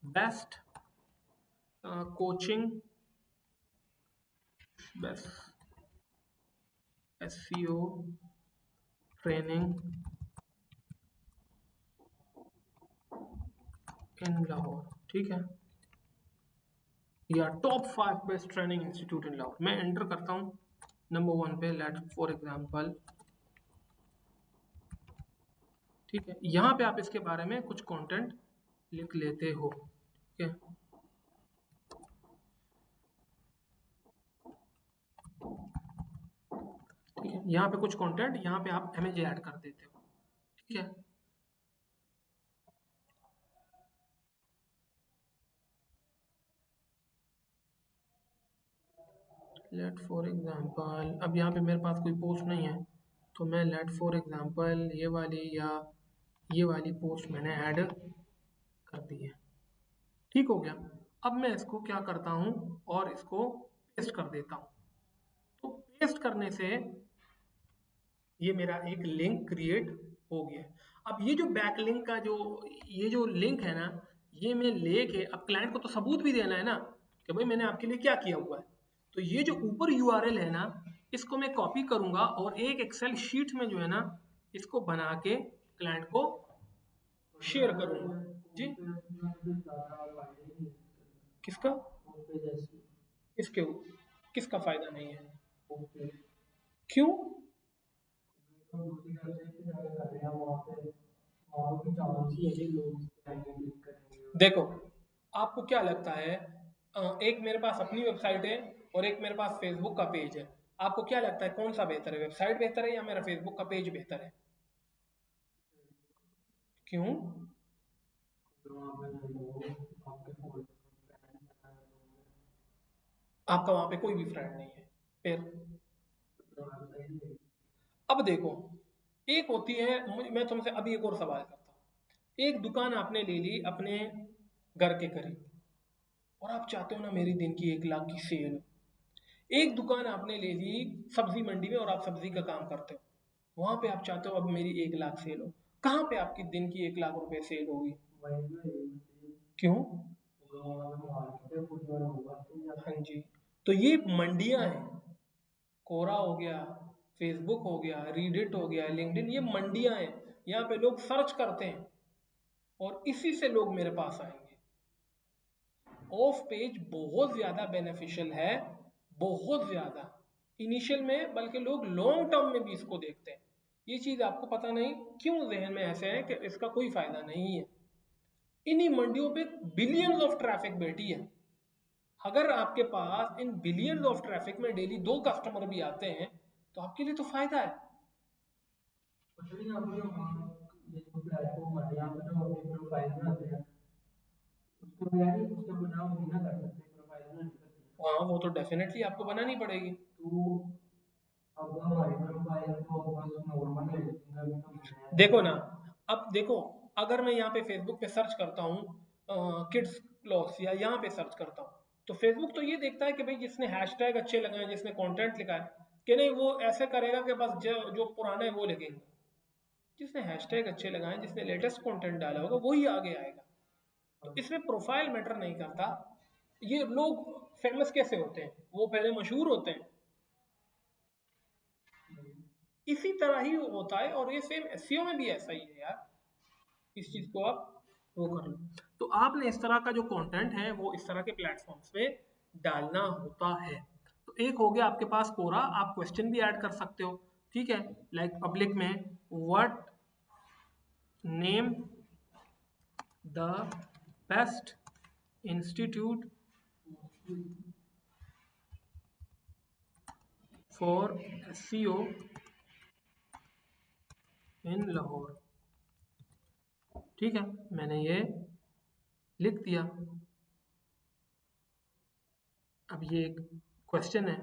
best coaching, best SEO training in Lahore, ठीक है, या टॉप 5 बेस्ट ट्रेनिंग इंस्टीट्यूट इन लाहौर। मैं एंटर करता हूँ नंबर 1 पे, लेट फॉर एग्जांपल, ठीक है। यहाँ पे आप इसके बारे में कुछ कंटेंट लिख लेते हो, ठीक है। ठीक है, यहाँ पे कुछ कंटेंट यहाँ पे आप इमेज ऐड कर देते हो, ठीक है। लेट फॉर एग्जांपल, अब यहाँ पे मेरे पास कोई पोस्ट नहीं है तो मैं लेट फॉर एग्जांपल ये वाली या ये वाली पोस्ट मैंने ऐड कर दी है, ठीक हो गया। अब मैं इसको क्या करता हूँ और इसको पेस्ट कर देता हूँ। तो पेस्ट करने से ये मेरा एक लिंक क्रिएट हो गया। अब ये जो बैक लिंक का जो ये जो लिंक है ना, ये मैं लेके अब क्लाइंट को तो सबूत भी देना है ना कि भाई मैंने आपके लिए क्या किया हुआ है। तो ये जो ऊपर URL है ना, इसको मैं कॉपी करूंगा और एक एक्सेल शीट में जो है ना इसको बना के क्लाइंट को शेयर करूंगा। जी, किसका, किसके, किसका फायदा नहीं है, क्यों? देखो, आपको क्या लगता है, एक मेरे पास अपनी वेबसाइट है और एक मेरे पास फेसबुक का पेज है, आपको क्या लगता है कौन सा बेहतर है, वेबसाइट बेहतर है या मेरा फेसबुक का पेज बेहतर है? क्यों? आपका वहां पे कोई भी फ्रेंड नहीं है, फिर? अब देखो, एक होती है, मैं तुमसे अभी एक और सवाल करता हूँ। एक दुकान आपने ले ली अपने घर के करीब और आप चाहते हो ना मेरी दिन की 1 लाख की सेल हो। एक दुकान आपने ले ली सब्जी मंडी में और आप सब्जी का काम करते हो, वहां पे आप चाहते हो अब मेरी 1 लाख सेल हो। कहाँ पे आपकी दिन की 1 लाख रुपए सेल होगी? क्यों? हाँ जी, तो ये मंडियां हैं, कोरा हो गया, फेसबुक हो गया, रीडिट हो गया, लिंक्डइन, ये मंडियां हैं। यहाँ पे लोग सर्च करते हैं और इसी से लोग मेरे पास आएंगे। ऑफ पेज बहुत ज्यादा बेनिफिशियल है, बहुत ज्यादा इनिशियल में, बल्कि लोग लॉन्ग टर्म में भी इसको देखते हैं। ये चीज आपको पता नहीं क्यों जहन में ऐसे है कि इसका कोई फायदा नहीं है। इन्हीं मंडियों पे बिलियंस ऑफ ट्रैफिक बैठी है। अगर आपके पास इन बिलियंस ऑफ ट्रैफिक में डेली 2 कस्टमर भी आते हैं तो आपके लिए तो फायदा है। हाँ, वो तो डेफिनेटली आपको बनानी पड़ेगी। देखो ना, अब देखो, अगर मैं यहाँ पे फेसबुक पे सर्च करता हूँ किड्स क्लॉथ्स या यहाँ पे सर्च करता हूँ तो फेसबुक तो ये देखता है कि भाई जिसने हैशटैग अच्छे लगाए, जिसने कंटेंट लिखा है, कि नहीं वो ऐसे करेगा कि बस जो जो पुराना है वो लगेगा। जिसने हैशटैग अच्छे लगाए, जिसने लेटेस्ट कंटेंट डाला होगा वही आगे आएगा। तो इसमें प्रोफाइल मैटर नहीं करता। ये लोग फेमस कैसे होते हैं, वो पहले मशहूर होते हैं, इसी तरह ही होता है। और ये सेम एसईओ में भी ऐसा ही है यार, इस चीज को आप वो कर लो। तो आपने इस तरह का जो कंटेंट है वो इस तरह के प्लेटफॉर्म्स पे डालना होता है। तो एक हो गया आपके पास कोरा, आप क्वेश्चन भी ऐड कर सकते हो, ठीक है। लाइक पब्लिक में what name the best institute for SEO in Lahore, ठीक है, मैंने ये लिख दिया। अब ये एक क्वेश्चन है,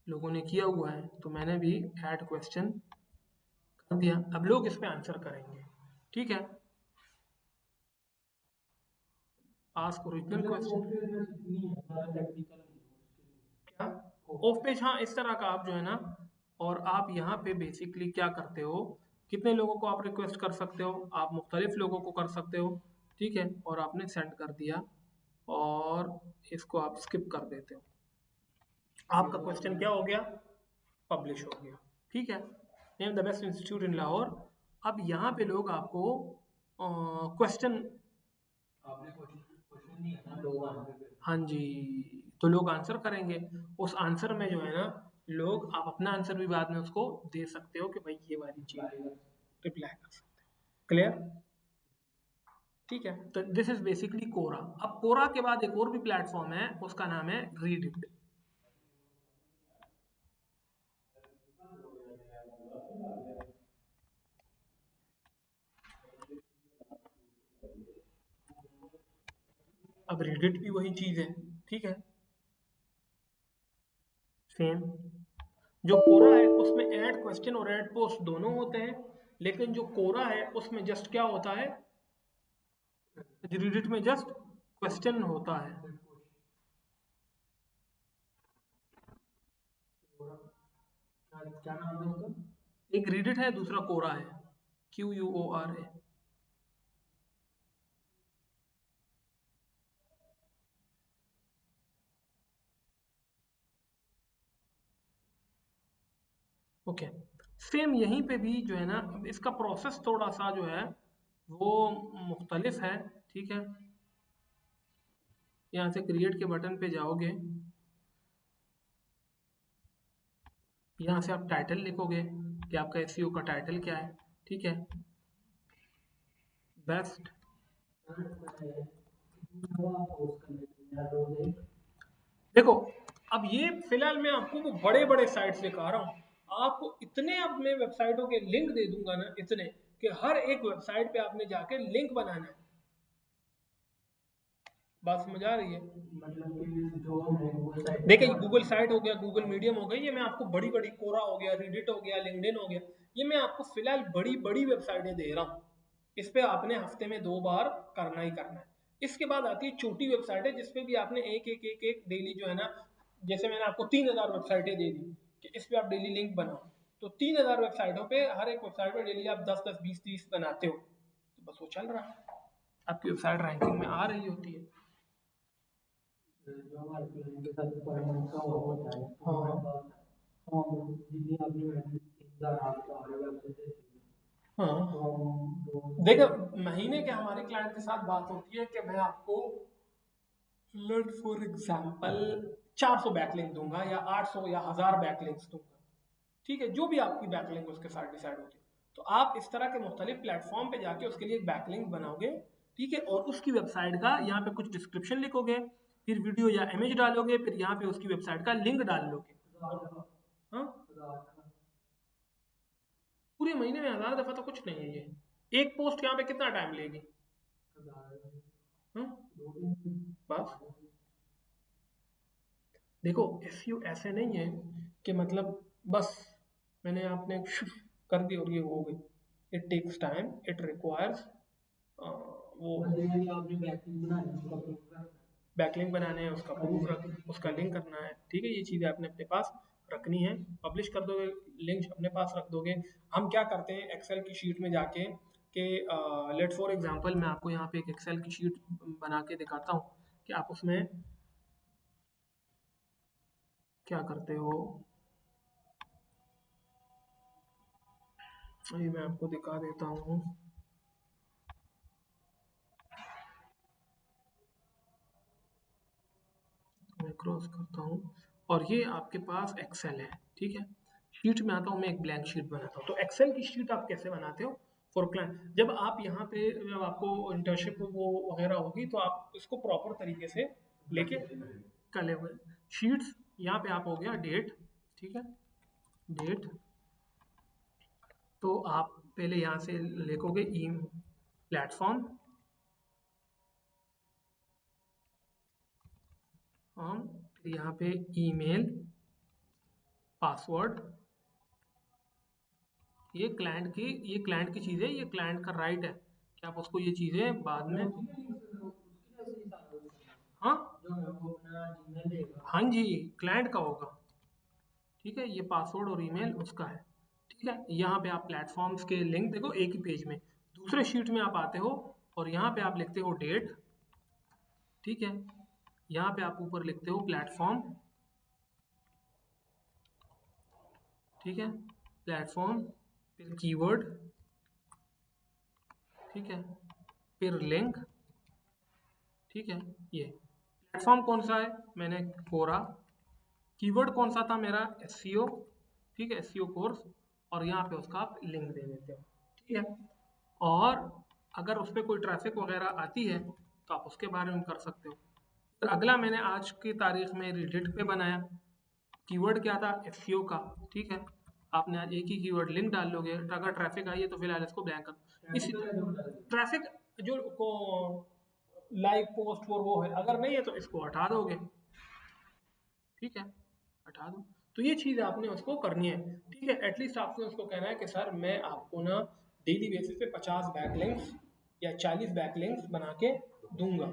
लोगों ने किया हुआ है, तो मैंने भी ऐड क्वेश्चन कर दिया। अब लोग इस पे आंसर करेंगे, ठीक है। आस्क ओरिजिनल क्वेश्चन क्या ऑफ पेज, हाँ इस तरह का आप जो है ना, और आप यहाँ पे बेसिकली क्या करते हो, कितने लोगों को आप रिक्वेस्ट कर सकते हो, आप मुख्तलिफ लोगों को कर सकते हो, ठीक है। और आपने सेंड कर दिया और इसको आप स्किप कर देते हो, आपका क्वेश्चन क्या हो गया, पब्लिश हो गया, ठीक है। नेम द बेस्ट इंस्टीट्यूट इन लाहौर। अब यहाँ पे लोग आपको क्वेश्चन, हाँ जी, तो लोग आंसर करेंगे। उस आंसर में जो है ना, लोग आप अपना आंसर भी बाद में उसको दे सकते हो कि भाई ये वाली चीज रिप्लाई कर सकते हो। क्लियर, ठीक है। तो दिस इज बेसिकली कोरा। अब कोरा के बाद एक और भी प्लेटफॉर्म है, उसका नाम है रीडिट। अब रेडिट भी वही चीज है, ठीक है, सेम। जो कोरा है उसमें ऐड क्वेश्चन और ऐड पोस्ट दोनों होते हैं, लेकिन जो कोरा है उसमें जस्ट क्या होता है, रेडिट में जस्ट क्वेश्चन होता है। क्या नाम है उसका? एक रेडिट है, दूसरा कोरा है, QUORA। ओके, सेम यहीं पे भी जो है ना, अब इसका प्रोसेस थोड़ा सा जो है वो मुख्तलिफ है, ठीक है। यहाँ से क्रिएट के बटन पे जाओगे, यहाँ से आप टाइटल लिखोगे कि आपका एसईओ का टाइटल क्या है, ठीक है। बेस्ट, देखो अब ये फिलहाल मैं आपको वो बड़े बड़े साइट से कह रहा हूँ, आपको इतने अब मैं वेबसाइटों के लिंक दे दूंगा ना, इतने कि हर एक वेबसाइट पे आपने जाके लिंक बनाना है। बात समझ आ रही है? मतलब कि जो है गूगल साइट देखिए गूगल साइट हो गया, गूगल मीडियम हो गया, ये मैं आपको बड़ी बड़ी, कोरा हो गया, रेडिट हो गया, लिंक्डइन हो गया, ये मैं आपको फिलहाल बड़ी बड़ी वेबसाइटें दे रहा हूँ। इस पे आपने हफ्ते में 2 बार करना ही करना है। इसके बाद आती है छोटी वेबसाइटें, जिसपे भी आपने एक डेली जो है ना, जैसे मैंने आपको 3000 वेबसाइटें दे दी कि इस पे आप डेली लिंक बनाओ, तो 3000 वेबसाइटों पे हर एक वेबसाइट पे डेली आप 10-10, 20-30 बनाते हो, तो बस वो चल रहा है, आपकी वेबसाइट रैंकिंग में आ रही होती है। जो हमारे क्लाइंट के साथ परमानेंट का होता है, हाँ हाँ जितनी आपने इंतजार आपका वेबसाइट हाँ, देखो महीने के हमारे क्लाइंट के साथ बात होती है कि मैं आपको लेट फॉर एग्जांपल 400 बैकलिंक दूंगा या 800 या 1000 बैकलिंक्स दूंगा, ठीक है, जो भी आपकी बैकलिंक उसके साथ डिसाइड होती है। तो आप इस तरह के मुख्तलिफ प्लेटफॉर्म पे जाके उसके लिए एक बैकलिंक बनाओगे, ठीक है, और उसकी वेबसाइट का यहाँ पे कुछ डिस्क्रिप्शन लिखोगे, फिर वीडियो या इमेज डालोगे, फिर यहाँ पे उसकी वेबसाइट का लिंक डाल लोगे। हाँ, पूरे महीने में 1000 दफा तो कुछ नहीं है ये। एक पोस्ट यहाँ पे कितना टाइम लेगी? हाँ? बस देखो एसईओ ऐसे नहीं है कि मतलब बस मैंने आपने कर दी और ये हो गई। It takes time, it requires वो आपने बैकलिंक बनाना है उसका बैकलिंक बनाने हैं, उसका प्रूफ रख, उसका लिंक करना है, ठीक है, ये चीज़ें आपने अपने पास रखनी है, पब्लिश कर दोगे, लिंक अपने पास रख दोगे। हम क्या करते हैं एक्सेल की शीट में जाके कि लेट फॉर एग्जांपल मैं आपको यहाँ पे एक एक्सेल की शीट बना के दिखाता हूँ कि आप उसमें क्या करते हो। अभी मैं आपको दिखा देता हूँ। मैं क्रॉस करता हूँ और ये आपके पास एक्सेल है, ठीक है। शीट में आता हूँ, मैं एक ब्लैंक शीट बनाता हूँ। तो एक्सेल की शीट आप कैसे बनाते हो फॉर क्लाइंट, जब आप यहाँ पे जब आपको इंटर्नशिप वो वगैरह होगी तो आप इसको प्रॉपर तरीके से लेके कले हुए शीट्स, यहाँ पे आप हो गया डेट, ठीक है, डेट। तो आप पहले यहाँ से लिखोगे ई प्लेटफॉर्म फिर यहाँ पे ईमेल पासवर्ड, ये क्लाइंट की चीज़ है, ये क्लाइंट का राइट है कि आप उसको ये चीज़ें बाद में। हाँ जो वो अपना जीमेल देगा। हाँ जी, क्लाइंट का होगा, ठीक है। ये पासवर्ड और ईमेल उसका है, ठीक है। यहाँ पे आप प्लेटफॉर्म्स के लिंक देखो एक ही पेज में। दूसरे शीट में आप आते हो और यहाँ पे आप लिखते हो डेट, ठीक है। यहाँ पे आप ऊपर लिखते हो प्लेटफॉर्म, ठीक है, प्लेटफॉर्म, फिर कीवर्ड, ठीक है, फिर लिंक, ठीक है। ये प्लेटफॉर्म कौन सा है, मैंने कोरा। कीवर्ड कौन सा था मेरा, एसईओ, ठीक है, एसईओ कोर्स। और यहाँ पे उसका आप लिंक दे देते हो, ठीक है। और अगर उस पर कोई ट्रैफिक वगैरह आती है तो आप उसके बारे में कर सकते हो। फिर अगला मैंने आज की तारीख में रेडिट पे बनाया, कीवर्ड क्या था, एसईओ का, ठीक है। आपने आज एक ही कीवर्ड लिंक डाल लोगे, अगर ट्रैफिक आई है तो फिलहाल इसको ब्लैंक कर। इसी ट्रैफिक जो को लाइक पोस्ट और वो है, अगर नहीं है तो इसको हटा दोगे, ठीक है, हटा दो। तो ये चीज़ आपने उसको करनी है, ठीक है। एटलीस्ट आपने उसको कहना है कि सर मैं आपको ना डेली बेसिस पे 50 बैकलिंक्स या 40 बैकलिंक्स बना के दूंगा,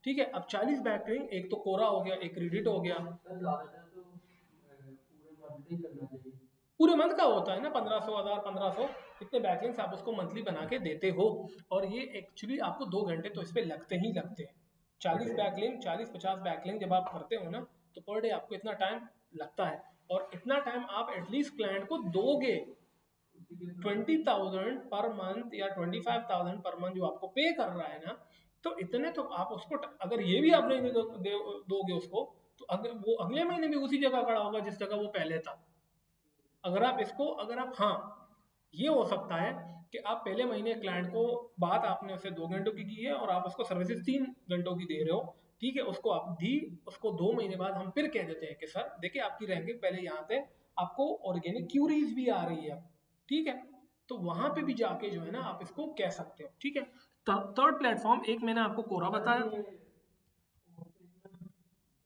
ठीक है। अब 40 बैकलिंक, एक तो कोरा हो गया, एक रेडिट हो गया। सर ज़्यादातर तो पूरे मंथ ही करना चाहिए। पूरे मंथ का होता है ना, 1500, 1500 इतने बैकलिंक्स आप उसको मंथली बना के देते हो। और ये एक्चुअली आपको 2 घंटे तो इस पर लगते ही लगते हैं। 40 बैकलिंक, 40-50 बैकलिंक जब आप करते हो ना तो पर डे आपको इतना टाइम लगता है। और इतना टाइम आप एटलीस्ट क्लाइंट को दोगे। 20,000 पर मंथ या 25,000 पर मंथ जो आपको पे कर रहा है ना, तो इतने तो आप उसको अगर ये भी आप नहीं दोगे उसको, तो अगर वो अगले महीने भी उसी जगह खड़ा होगा जिस जगह वो पहले था। अगर आप हाँ, ये हो सकता है कि आप पहले महीने क्लाइंट को बात आपने उससे 2 घंटों की है और आप उसको सर्विसेज 3 घंटों की दे रहे हो, ठीक है। उसको आप दी, उसको 2 महीने बाद हम फिर कह देते हैं कि सर देखिए आपकी रैंकिंग पहले यहाँ थे, आपको ऑर्गेनिक क्यूरीज भी आ रही है, ठीक है। तो वहां पे भी जाके जो है ना आप इसको कह सकते हो, ठीक है। थर्ड प्लेटफॉर्म, एक मैंने आपको कोरा बताया,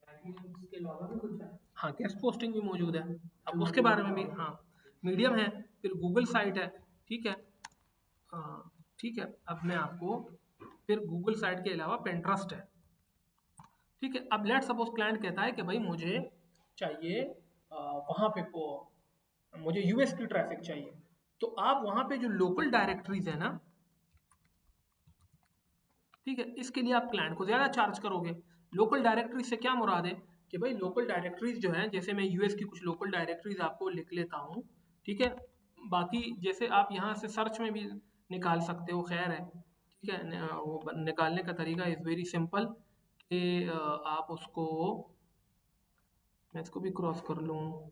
बैकलिंक्स के अलावा भी कुछ है? हाँ गेस्ट पोस्टिंग भी मौजूद है, अब उसके बारे में भी, हाँ मीडियम है, फिर गूगल साइट है, ठीक है। हाँ ठीक है, अब मैं आपको फिर गूगल साइट के अलावा पिंटरेस्ट है, ठीक है। अब लेट सपोज क्लाइंट कहता है कि भाई मुझे चाहिए वहाँ पे मुझे यूएस की ट्रैफिक चाहिए। तो आप वहाँ पे जो लोकल डायरेक्टरीज है ना, ठीक है, इसके लिए आप क्लाइंट को ज़्यादा चार्ज करोगे। लोकल डायरेक्टरीज से क्या मुराद है कि भाई लोकल डायरेक्टरीज जो है, जैसे मैं यूएस की कुछ लोकल डायरेक्टरीज आपको लिख लेता हूँ, ठीक है। बाकी जैसे आप यहाँ से सर्च में भी निकाल सकते हो, खैर है, ठीक है। वो निकालने का तरीका इज़ वेरी सिंपल कि आप उसको, मैं इसको भी क्रॉस कर लूँ,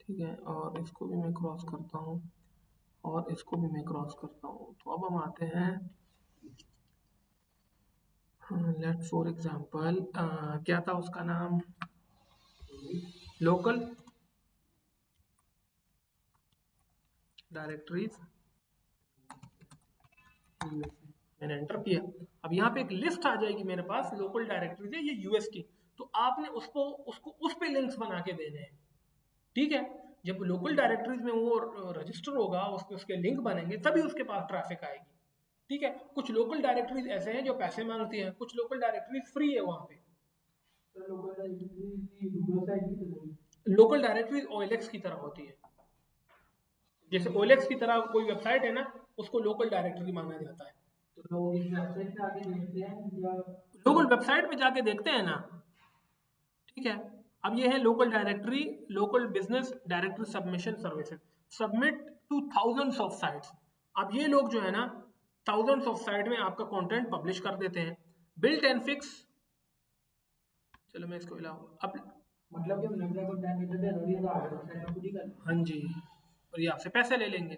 ठीक है, और इसको भी मैं क्रॉस करता हूँ और इसको भी मैं क्रॉस करता हूँ। तो अब हम आते हैं, लेट फॉर एग्जांपल क्या था उसका नाम, लोकल डायरेक्टरीज, मैंने एंटर किया। अब यहाँ पे एक लिस्ट आ जाएगी मेरे पास, लोकल डायरेक्टरीज है ये यूएस की। तो आपने उसको उस पे लिंक्स बना के देने हैं, ठीक है। जब लोकल डायरेक्टरीज में वो रजिस्टर होगा, उस पे उसके लिंक बनेंगे, तभी उसके पास ट्रैफिक आएगी, ठीक है। कुछ लोकल डायरेक्टरीज ऐसे हैं जो पैसे मांगती हैं, कुछ लोकल डायरेक्टरीज फ्री है वहाँ पे, sir local directory Google site की तो नहीं। लोकल डायरेक्टरी OLX की तरह होती है। जैसे OLX की तरह कोई वेबसाइट है ना, उसको लोकल डायरेक्टरी माना जाता है। तो लोग इस वेबसाइट पे आके देखते हैं या लोकल वेबसाइट पे जाके देखते हैं ना, ठीक है। अब ये है local directory, local business directory submission services, submit two thousands of sites. अब ये लोग जो है ना थाउजेंड्स ऑफ साइट में आपका कंटेंट पब्लिश कर देते हैं। बिल्ट एंड फिक्स, चलो मैं इसको हिलाऊं अब। मतलब कि हमने अपना कंटेंट इधर दे रही है आगे वेबसाइट खुद ही कर। हाँ जी, और ये आपसे पैसे ले लेंगे,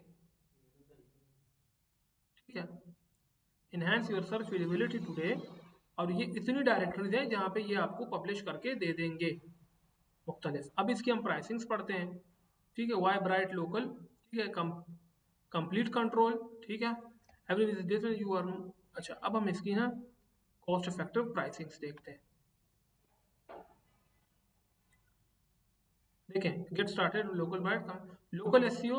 ठीक है। Enhance your search visibility today, और ये इतनी डायरेक्टरीज हैं जहाँ पे ये आपको पब्लिश करके दे देंगे मुख्तलिफ। अब इसकी हम प्राइसिंग्स पढ़ते हैं, ठीक है। वाई ब्राइट लोकल, ठीक है। कंप्लीट कंट्रोल, ठीक है। Every visitation you are. अच्छा, अब हम इसकी ना कॉस्ट इफेक्टिव प्राइसिंग्स देखते हैं। देखें, गेट स्टार्टेड लोकल ब्राइट का लोकल एसईओ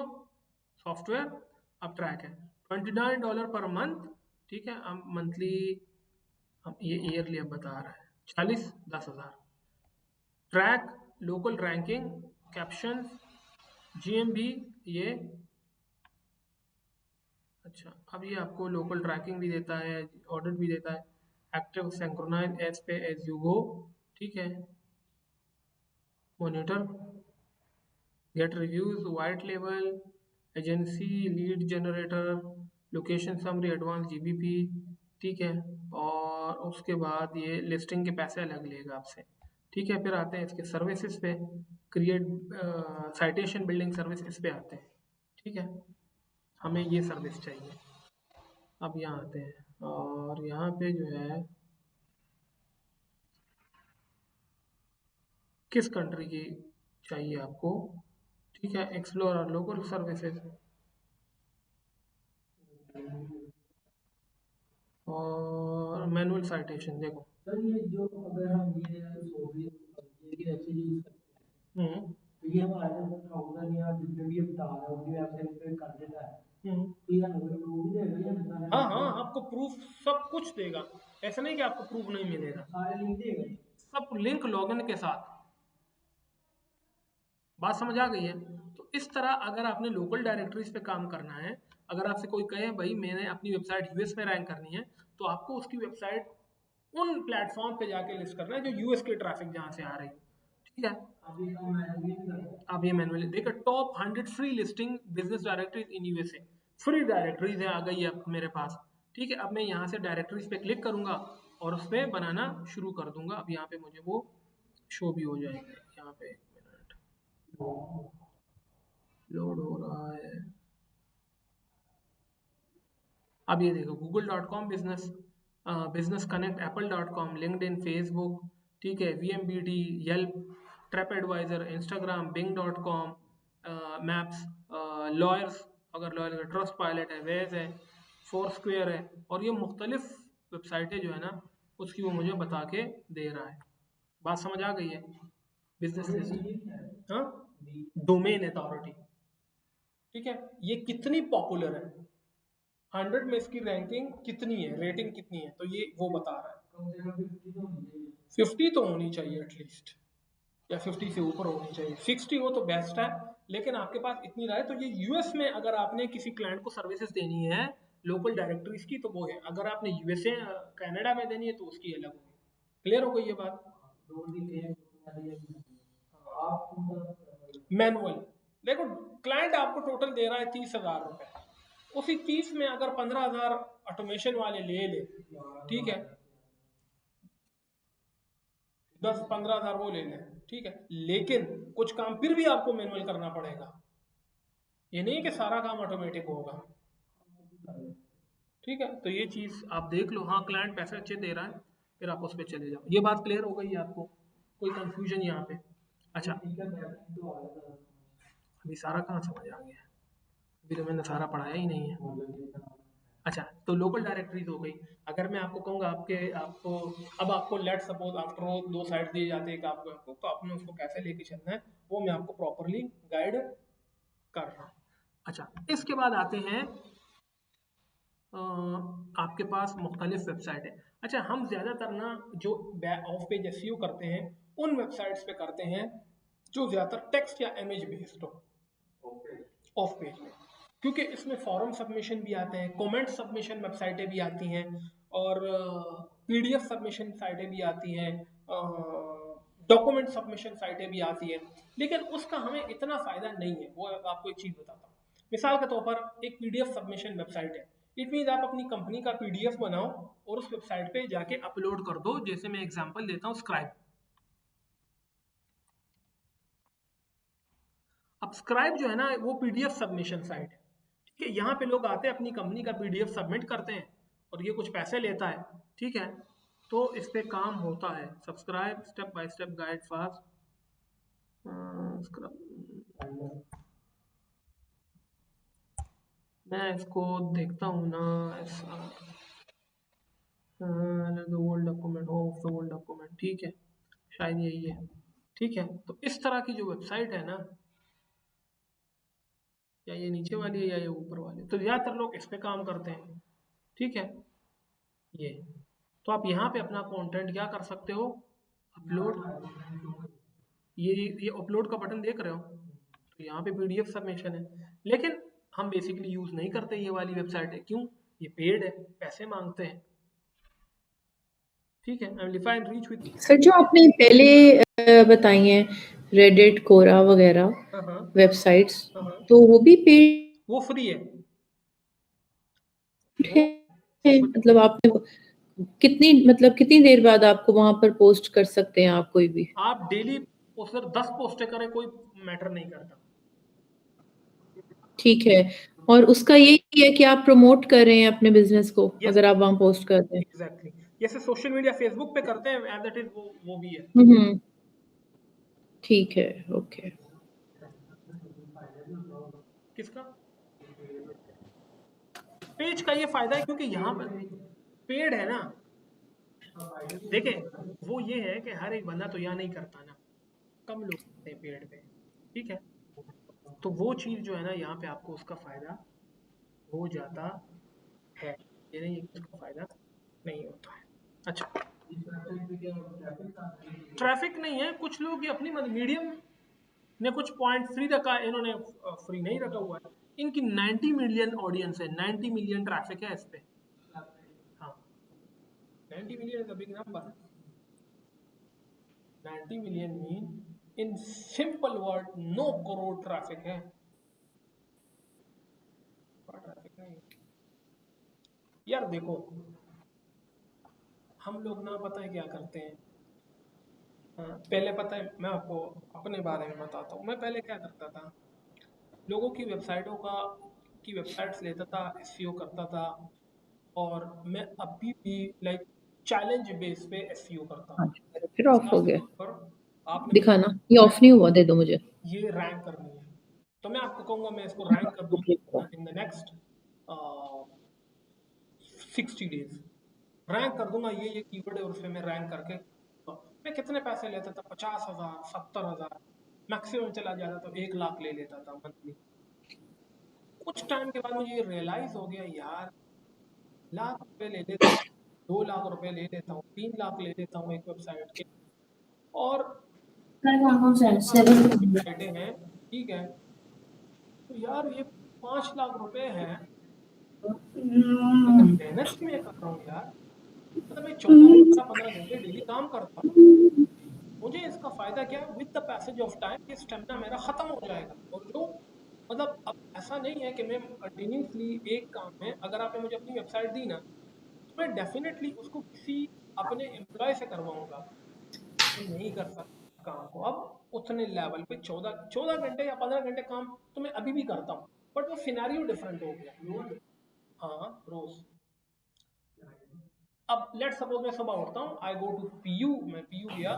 सॉफ्टवेयर अब ट्रैक है $29 पर मंथ, ठीक है। अब मंथली हम ये ईयरली अब बता रहा है 40-10,000। Track local ranking caption GMB ये। अच्छा, अब ये आपको लोकल ट्रैकिंग भी देता है, ऑडिट भी देता है, active synchronise as pay as you go, ठीक है। मॉनिटर, गेट रिव्यूज, वाइट लेवल, agency lead generator, location summary, advance GBP, ठीक है। और उसके बाद ये लिस्टिंग के पैसे अलग लेगा आपसे, ठीक है। फिर आते हैं इसके सर्विसेज पे, क्रिएट साइटेशन बिल्डिंग सर्विस, इस पे आते हैं, ठीक है। हमें ये सर्विस चाहिए। अब यहाँ आते हैं और यहाँ पे जो है किस कंट्री की चाहिए आपको, ठीक है। एक्सप्लोर लोकल सर्विसेज और मैनुअल साइटेशन, देखो। सर ये जो अगर हम ये ये की वेबसाइट यूज करते हैं तो ये हमारे 1000 या जितने भी बता रहा है उनकी वेबसाइट पे कर देता है, तो ये हमें प्रूफ भी देगा या सारे हाँ हाँ, आपको प्रूफ सब कुछ देगा, ऐसा नहीं कि आपको प्रूफ नहीं मिलेगा, सारे लिंक देगा। सब लिंक लॉगिन के साथ। बात समझ आ गई है? तो इस तरह अगर आपने लोकल डायरेक्टरीज पे काम करना है, अगर आपसे कोई कहे भाई मैंने अपनी वेबसाइट US में रैंक करनी है, तो आपको उसकी वेबसाइट उन प्लेटफॉर्म पे जाके लिस्ट करना है जो US के ट्रैफिक जहाँ से आ रही है, ठीक है। अभी हम मैनुअली भी कर रहे हैं। आप ये मैनुअली देखो, top 100 free listing business directories in USA, free directories है, आ गई है अब मेरे पास, ठीक है। अब मैं यहाँ से डायरेक्टरीज पे क्लिक करूंगा और उस पर बनाना शुरू कर दूंगा। अब यहाँ पे मुझे वो शो भी हो जाएंगे, यहाँ पे 1 मिनट लोड हो रहा है। अब ये देखो, google.com business, business connect, apple.com, LinkedIn, Facebook, ठीक है। VMBD, Yelp, TripAdvisor, Instagram, bing.com, maps, lawyers, अगर लॉयर का ट्रस्ट पायलट है, वेज है, फोरस्क्वेयर है, और ये मुख्तलिफ वेबसाइटें जो है ना उसकी वो मुझे बता के दे रहा है। बात समझ आ गई है? बिजनेस लिस्ट, हाँ, डोमेन अथॉरिटी, ठीक है। ये कितनी पॉपुलर है, 100 में इसकी रैंकिंग कितनी है, रेटिंग कितनी है, तो ये वो बता रहा है। कम से कम 50 तो होनी चाहिए। 50 तो होनी चाहिए एटलीस्ट, या 50 से ऊपर होनी चाहिए। 60 हो तो बेस्ट है, लेकिन आपके पास इतनी रहा है तो ये US में अगर आपने किसी क्लाइंट को सर्विसेज देनी है लोकल डायरेक्टरीज की तो वो है, अगर आपने USA कनाडा में देनी है तो उसकी अलग होगी। क्लियर हो गई ये बात? मैनुअल देखो, क्लाइंट आपको टोटल दे रहा है 30,000 रुपए, उसी 30 में अगर 15,000 ऑटोमेशन वाले ले ले, ठीक है, 10-15,000 वो ले लें, ठीक है। लेकिन कुछ काम फिर भी आपको मैनुअल करना पड़ेगा, ये नहीं कि सारा काम ऑटोमेटिक होगा, ठीक है। तो ये चीज़ आप देख लो। हाँ, क्लाइंट पैसे अच्छे दे रहा है, फिर आप उस पर चले जाओ। ये बात क्लियर हो गई है आपको? कोई कंफ्यूजन यहाँ पे? अच्छा, अभी सारा कहाँ समझ आ गया, अभी तो मैंने सारा पढ़ाया ही नहीं है। अच्छा, तो लोकल डायरेक्टरीज हो गई। अगर मैं आपको कहूँगा आपको अब आपको let suppose after all 2 site दिए जाते हैं आपको, तो आपने उसको कैसे लेके चलना है वो मैं आपको प्रॉपरली गाइड कर रहा हूँ। अच्छा, इसके बाद आते हैं आपके पास मुख्तलिफ वेबसाइट है। अच्छा, हम ज़्यादातर ना जो ऑफ पेज एसईओ करते हैं उन वेबसाइट्स पे करते हैं जो ज़्यादातर टेक्स्ट या इमेज बेस्ड हो ऑफ पेज में, क्योंकि इसमें फॉर्म सबमिशन भी आते हैं, कमेंट सबमिशन वेबसाइटें भी आती हैं, और पीडीएफ सबमिशन साइटें भी आती हैं, डॉक्यूमेंट सबमिशन साइटें भी आती हैं, लेकिन उसका हमें इतना फ़ायदा नहीं है। वो आपको एक चीज़ बताता हूँ, मिसाल के तौर पर एक पीडीएफ सबमिशन वेबसाइट है, इट मीन्स आप अपनी कंपनी का पीडीएफ बनाओ और उस वेबसाइट पे जाके अपलोड कर दो। जैसे मैं एग्जांपल देता हूँ, स्क्राइब। अब स्क्राइब जो है ना, वो पीडीएफ सबमिशन साइट है, ठीक है। यहाँ पे लोग आते हैं, अपनी कंपनी का पीडीएफ सबमिट करते हैं और ये कुछ पैसे लेता है, ठीक है। तो इस पे काम होता है, subscribe step by step guide fast. मैं इसको देखता हूँ ना, ऐसा world document, home of the world document, ठीक है, शायद यही है, ठीक है। तो इस तरह की जो वेबसाइट है ना, या ये नीचे वाली है या ये ऊपर वाली, तो ज़्यादातर लोग इस पे काम करते हैं, ठीक है। ये तो आप यहाँ पे अपना कंटेंट क्या कर सकते हो, अपलोड। ये अपलोड का बटन देख रहे हो, तो यहाँ पे पीडीएफ सबमिशन है, लेकिन हम बेसिकली यूज़ नहीं करते ये वाली वेबसाइट है। क्यों? ये पेड है, पैसे मांगते हैं, ठीक है। Amplify and reach with. Sir जो आपने पहले बताई हैं रेडिट, कोरा वगैरह हाँ हाँ वेबसाइट्स, हाँ, तो वो भी पेड वो फ्री है। वो है? मतलब आपने कितनी देर बाद आपको वहां पर पोस्ट कर सकते हैं आप कोई भी? आप डेली उस पर 10 पोस्टें करें, कोई मैटर नहीं करता। ठीक है, और उसका यही है कि आप प्रमोट कर रहे हैं अपने बिजनेस को यस, अगर आप वहां पोस्ट करते हैं। एग्जैक्टली। जैसे सोशल मीडिया फेसबुक पे करते हैं, एज इट इज वो भी है। हम्म, ठीक है, ओके। किसका? पेज का ये फायदा है क्योंकि यहाँ पर पेड है ना। देखें, वो ये है कि हर एक बंदा तो यह नहीं करता ना, कम लोग करते हैं पेड पे, ठीक है। तो वो चीज़ जो है ना, यहाँ पे आपको उसका फायदा हो जाता है, ये नहीं है कि उसका फायदा नहीं होता है। अच्छा, ट्रैफिक नहीं है, कुछ लोग ये अपनी मीडियम ने कुछ पॉइंट फ्री रखा है, इन्होंने फ्री नहीं रखा हुआ है। इनकी 90 मिलियन ऑडियंस है, 90 मिलियन ट्रैफिक है इस पे। हाँ, 90 million is a big number. 90 million mean in simple word 9 crore traffic है, ट्रैफिक नहीं है। यार देखो, हम लोग ना पता है क्या करते हैं। पहले पता है, मैं आपको अपने बारे में बताता हूँ। मैं पहले क्या करता था, लोगों की वेबसाइटों का की वेबसाइट्स लेता था, एसईओ करता था, और मैं अभी भी लाइक चैलेंज बेस पे एसईओ करता हूँ। हाँ जी, मेरा फिर ऑफ मिसाल हो के गया। तौर पर आपने दिखाना, ये ऑफ नहीं हुआ, दे दो मुझे। ये रैंक करनी है, तो मैं आपको कहूँगा मैं इसको रैंक कर दूंगा in the next 60 days. Rank कर दूंगा, ये कीवर्ड है, और उसमें मैं रैंक करके मैं कितने पैसे लेता था, 50,000, 70,000, मैक्सिमम चला जाता तो 1 लाख ले लेता था मंथली। कुछ टाइम के बाद मुझे ये रियलाइज हो गया, यार लाख रुपए ले लेता हूँ, 2 लाख रुपए ले लेता हूँ, 3 लाख ले लेता हूँ एक वेबसाइट के, और वेबसाइटें हैं, ठीक है। तो यार ये 5 लाख रुपए हैं, लेकिन मेहनत भी मैं कर रहा हूँ यार। मतलब मैं 14 15 15 घंटे डेली काम करता हूँ, मुझे इसका फायदा क्या है, with the passage of time ये स्टेमिना मेरा खत्म हो जाएगा। और जो मतलब अब ऐसा नहीं है कि मैं कंटिन्यूसली एक काम में, अगर आपने मुझे अपनी वेबसाइट दी ना, तो मैं डेफिनेटली उसको किसी अपने एम्प्लॉय से करवाऊंगा। मैं नहीं कर सकता काम को अब उतने लेवल पे, 14 14 घंटे या 15 घंटे काम तो मैं अभी भी करता हूँ, बट वो सिनेरियो डिफरेंट हो गया। हाँ, रोज। अब लेट सपोज मैं सुबह उठता हूँ, आई गो टू पीयू, मैं पीयू गया,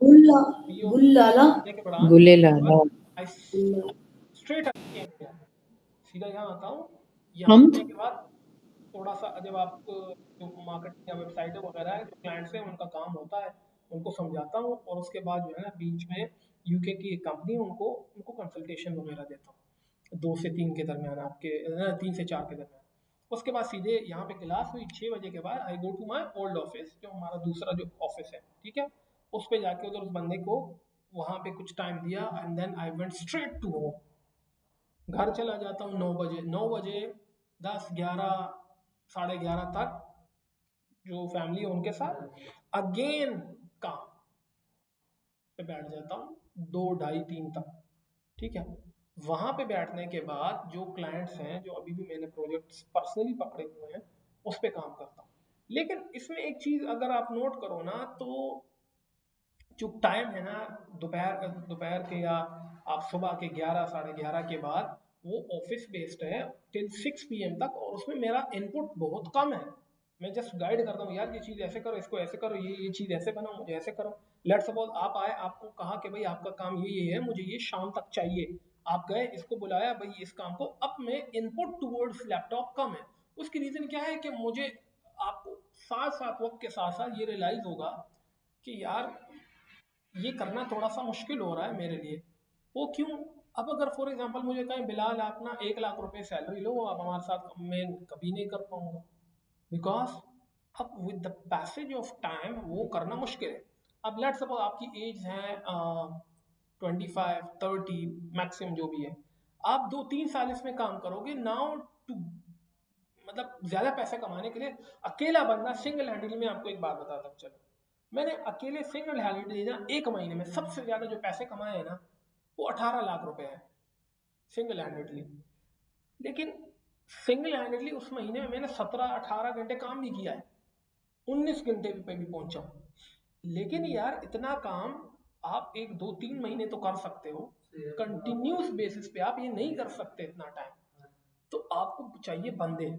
बुल्ला पीयू बुल्लाला आने के बाद गुले लाला। आई स्ट्रेट गया, सीधा यहाँ आता हूँ। यहाँ हम आने के बाद थोड़ा सा जब आप जो मार्केटिंग या वेबसाइट वगैरह है, जो क्लाइंट्स हैं उनका काम होता है, उनको समझाता हूँ, और उसके बाद जो है ना, बीच में यूके की एक कंपनी है, उनको उनको कंसल्टेशन वगैरह देता हूँ, 2 से 3 के दरमियान, आपके 3 से 4 के दरमियान। उसके बाद सीधे यहाँ पे क्लास हुई 6 बजे के बाद I go to my old office, जो हमारा दूसरा जो ऑफिस है, ठीक है, उस पे जाके उधर उस बंदे को वहाँ पे कुछ टाइम दिया and then I went straight to home. घर चला जाता हूँ 9 बजे, 9 बजे 10, 11, 11:30 तक जो फैमिली है उनके साथ अगेन काम पे बैठ जाता हूँ 2, 2:30, 3 तक, ठीक है। वहाँ पे बैठने के बाद जो क्लाइंट्स हैं, जो अभी भी मैंने प्रोजेक्ट्स पर्सनली पकड़े हुए हैं, उस पे काम करता हूँ। लेकिन इसमें एक चीज़ अगर आप नोट करो ना, तो जो टाइम है ना दोपहर के या आप सुबह के 11, 11:30 के बाद, वो ऑफिस बेस्ड है टिल 6 PM तक, और उसमें मेरा इनपुट बहुत कम है। मैं जस्ट गाइड करता हूँ, यार ये चीज़ ऐसे करो, इसको ऐसे करो, ये चीज़ ऐसे बनाओ, मुझे ऐसे करो। लेट्स सपोज आप आए, आपको कहा कि भाई आपका काम ये है, मुझे ये शाम तक चाहिए। आप गए, इसको बुलाया भाई इस काम को, अब मैं इनपुट टूवर्ड्स लैपटॉप कम है। उसकी रीज़न क्या है कि मुझे आपको साथ साथ वक्त के साथ साथ ये रियलाइज़ होगा कि यार ये करना थोड़ा सा मुश्किल हो रहा है मेरे लिए। वो क्यों? अब अगर फॉर एग्जांपल मुझे कहें बिलाल आप ना 1 लाख रुपए सैलरी लो, आप हमारे साथ, मैं कभी नहीं कर पाऊंगा, बिकॉज अब with the passage of time वो करना मुश्किल है। अब लेट सपोज आपकी एज है 25, 30 मैक्सिमम जो भी है, आप 2-3 साल इसमें काम करोगे नाउ टू, मतलब ज्यादा पैसे कमाने के लिए अकेला बंदा सिंगल हैंडल में, आपको एक बात बताता हूँ, चलो मैंने अकेले सिंगल हैंडल ना 1 महीने में सबसे ज्यादा जो पैसे कमाए हैं ना, वो 18 लाख रुपए है सिंगल हैंडेडली। लेकिन सिंगल हैंडेडली उस महीने में मैंने 17-18 घंटे काम भी किया है, 19 घंटे पे भी पहुंचा हूं। लेकिन यार इतना काम आप 1-2-3 महीने तो कर सकते हो, कंटिन्यूस बेसिस पे आप ये नहीं कर सकते इतना टाइम। तो आपको चाहिए बंदे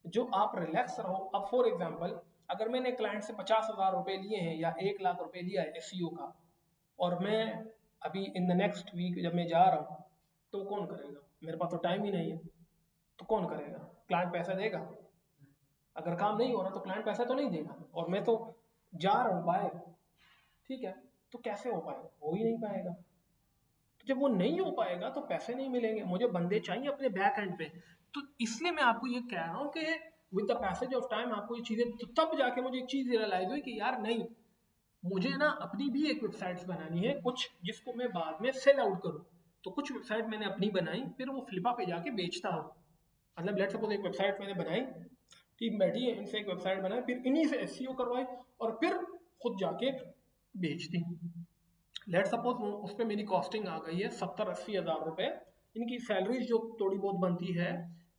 जो आप रिलैक्स रहो। अब फॉर एग्जाम्पल अगर मैंने क्लाइंट से 50,000 रुपए लिए हैं या 1 लाख रुपए लिया है एसईओ का, और मैं अभी इन द नेक्स्ट वीक जब मैं जा रहा हूँ, तो कौन करेगा? मेरे पास तो टाइम ही नहीं है, तो कौन करेगा? क्लाइंट पैसा देगा? अगर काम नहीं हो रहा तो क्लाइंट पैसा तो नहीं देगा, और मैं तो जा रहा हूँ बाहर, ठीक है, तो कैसे हो पाएगा? हो ही नहीं पाएगा। तो जब वो नहीं हो पाएगा तो पैसे नहीं मिलेंगे, मुझे बंदे चाहिए अपने बैक एंड पे। तो इसलिए मैं आपको ये कह रहा हूँ कि with the passage of time आपको ये चीज़ें, तो तब जाके मुझे एक चीज़ रियलाइज हुई कि यार नहीं, मुझे ना अपनी भी एक वेबसाइट्स बनानी है कुछ, जिसको मैं बाद में सेल आउट करूँ। तो कुछ वेबसाइट मैंने अपनी बनाई, फिर वो फ्लिपा पे जाके बेचता हूँ। मतलब लेट्स सपोज एक वेबसाइट मैंने बनाई, टीम बैठी है, इनसे एक वेबसाइट बनाई, फिर इन्हीं से एसईओ करवाई, और फिर खुद जाके बेच दी। लेट सपोज उस पर मेरी कॉस्टिंग आ गई है 70-80 हज़ार रुपए, इनकी सैलरीज जो थोड़ी बहुत बनती है,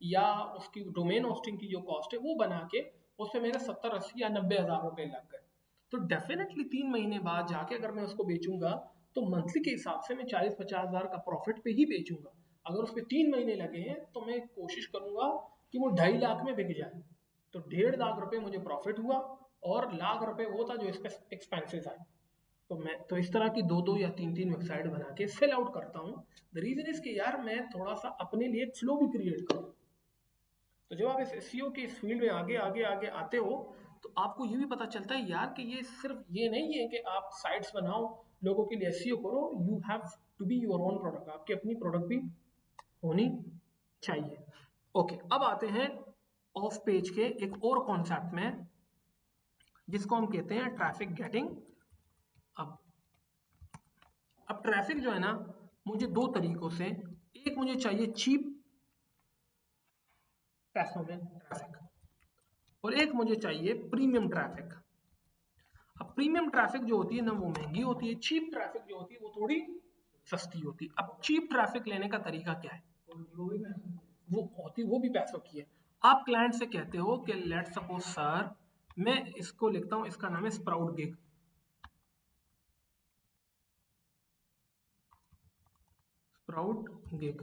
या उसकी डोमेन होस्टिंग की जो कॉस्ट है वो बना के उस पर मेरे 70-80 या 90 हज़ार रुपए लग गए। तो डेफिनेटली 3 महीने बाद जाके अगर मैं उसको बेचूंगा तो मंथली के हिसाब से मैं 40-50 हज़ार का प्रॉफिट पे ही बेचूंगा। अगर उस पर 3 महीने लगे हैं तो मैं कोशिश करूंगा कि वो 2.5 लाख में बिक जाए, तो 1.5 लाख रुपए मुझे प्रॉफिट हुआ, और लाख रुपए वो था जो इस पर एक्सपेंसेस आए। तो मैं तो इस तरह की 2-2 या 3-3 वेबसाइट बना के सेल आउट करता हूँ। द रीजन इज कि यार मैं थोड़ा सा अपने लिए एक फ्लो भी क्रिएट करूँ। तो जब आप इस एसईओ के इस फील्ड में आगे आगे आगे आते हो, तो आपको ये भी पता चलता है यार कि ये सिर्फ ये नहीं है कि आप साइट्स बनाओ, लोगों के लिए एसईओ करो, you have to be your own product, आपकी अपनी प्रोडक्ट भी होनी चाहिए। ओके, अब आते हैं ऑफ पेज के एक और कॉन्सेप्ट में, जिसको हम कहते हैं ट्रैफिक गेटिंग। अब ट्रैफिक जो है ना, मुझे 2 तरीकों से, एक मुझे चाहिए चीप पैसों में ट्रैफिक, और एक मुझे चाहिए प्रीमियम ट्रैफिक। अब प्रीमियम ट्रैफिक जो होती है ना वो महंगी होती है, चीप ट्रैफिक जो होती है वो थोड़ी सस्ती होती है। अब चीप ट्रैफिक लेने का तरीका क्या है? वो भी पैसों की है। आप क्लाइंट से कहते हो कि लेट सपोज सर, मैं इसको लिखता हूं, इसका नाम है स्प्राउट गिग। स्प्राउट गिग,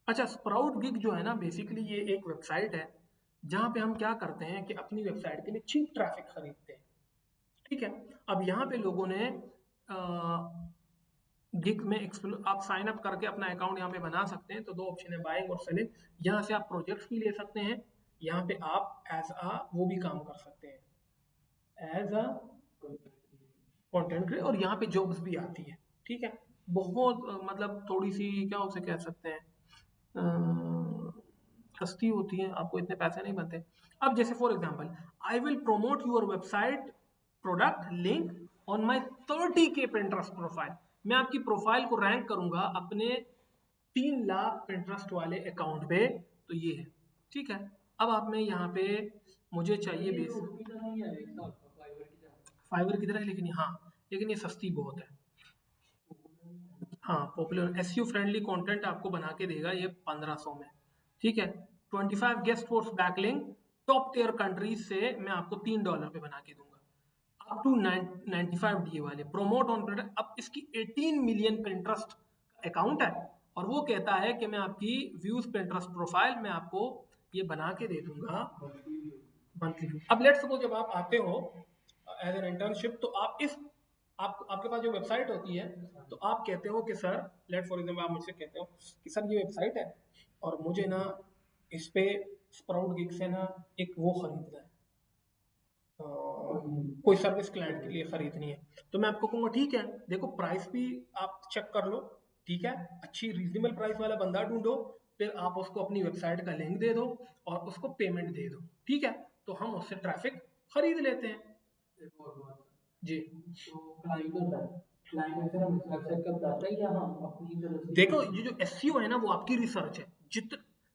अच्छा, स्प्राउट गिग जो है ना, बेसिकली ये एक वेबसाइट है जहां पे हम क्या करते हैं कि अपनी वेबसाइट के लिए चीप ट्रैफिक खरीदते हैं, ठीक है। अब यहाँ पे लोगों ने गिग में आप साइन अप करके अपना अकाउंट यहाँ पे बना सकते हैं। तो 2 ऑप्शन है, बाइंग और सेलिंग। यहाँ से आप प्रोजेक्ट्स भी ले सकते हैं, यहाँ पे आप एज अ वो भी काम कर सकते हैं एज अ कंटेंट क्रिएटर, और यहाँ पे जॉब्स भी आती है, ठीक है। बहुत मतलब थोड़ी सी क्या उसे कह सकते हैं, सस्ती होती हैं, आपको इतने पैसे नहीं बनते। अब जैसे for example, I will promote your website product link on my 30K Pinterest profile. मैं आपकी प्रोफाइल को रैंक करूंगा अपने 3 लाख पिंटरेस्ट वाले अकाउंट पे। तो ये है, ठीक है। अब आप में यहाँ पे मुझे चाहिए बेस की तरह नहीं है, एक साथ फाइवर की तरह। फाइवर की तरह, लेकिन हाँ, लेकिन ये सस्ती बहुत है। हाँ, पॉपुलर एसईओ फ्रेंडली कंटेंट आपको बना के देगा ये 1500 में, ठीक है। 25 guest posts backlink top tier countries से मैं आपको $3 पे बना के दूंगा, अप टू 95 DA वाले प्रोमोट ऑन प्रोडक्ट। अब इसकी 18 मिलियन पिंटरेस्ट अकाउंट है और वो कहता है कि मैं आपकी व्यूज पिंटरेस्ट प्रोफाइल में आपको ये बना के दे दूंगा मंथली व्यू। अब लेट्स सपोज जब आप आते हो एज एन इंटर्नशिप, तो आप इस आपके पास जो वेबसाइट होती है, तो आप कहते हो कि सर, लेट फॉर एग्जाम्पल आप मुझसे कहते हो कि सर ये वेबसाइट है और मुझे ना इस पे स्प्राउट गिग से ना एक वो खरीदना है, कोई सर्विस क्लाइंट के लिए खरीदनी है। तो मैं आपको कहूँगा ठीक है, देखो प्राइस भी आप चेक कर लो, ठीक है, अच्छी रीजनेबल प्राइस वाला बंदा ढूंढो, फिर आप उसको अपनी वेबसाइट का लिंक दे दो और उसको पेमेंट दे दो, ठीक है। तो हम उससे ट्रैफिक खरीद लेते हैं एक और बात, जी। तो क्लाइंट होता है, क्लाइंट फिर हम वेबसाइट का बताता है या हम अपनी तरफ से। देखो ये जो एसईओ है ना, वो आपकी रिसर्च है।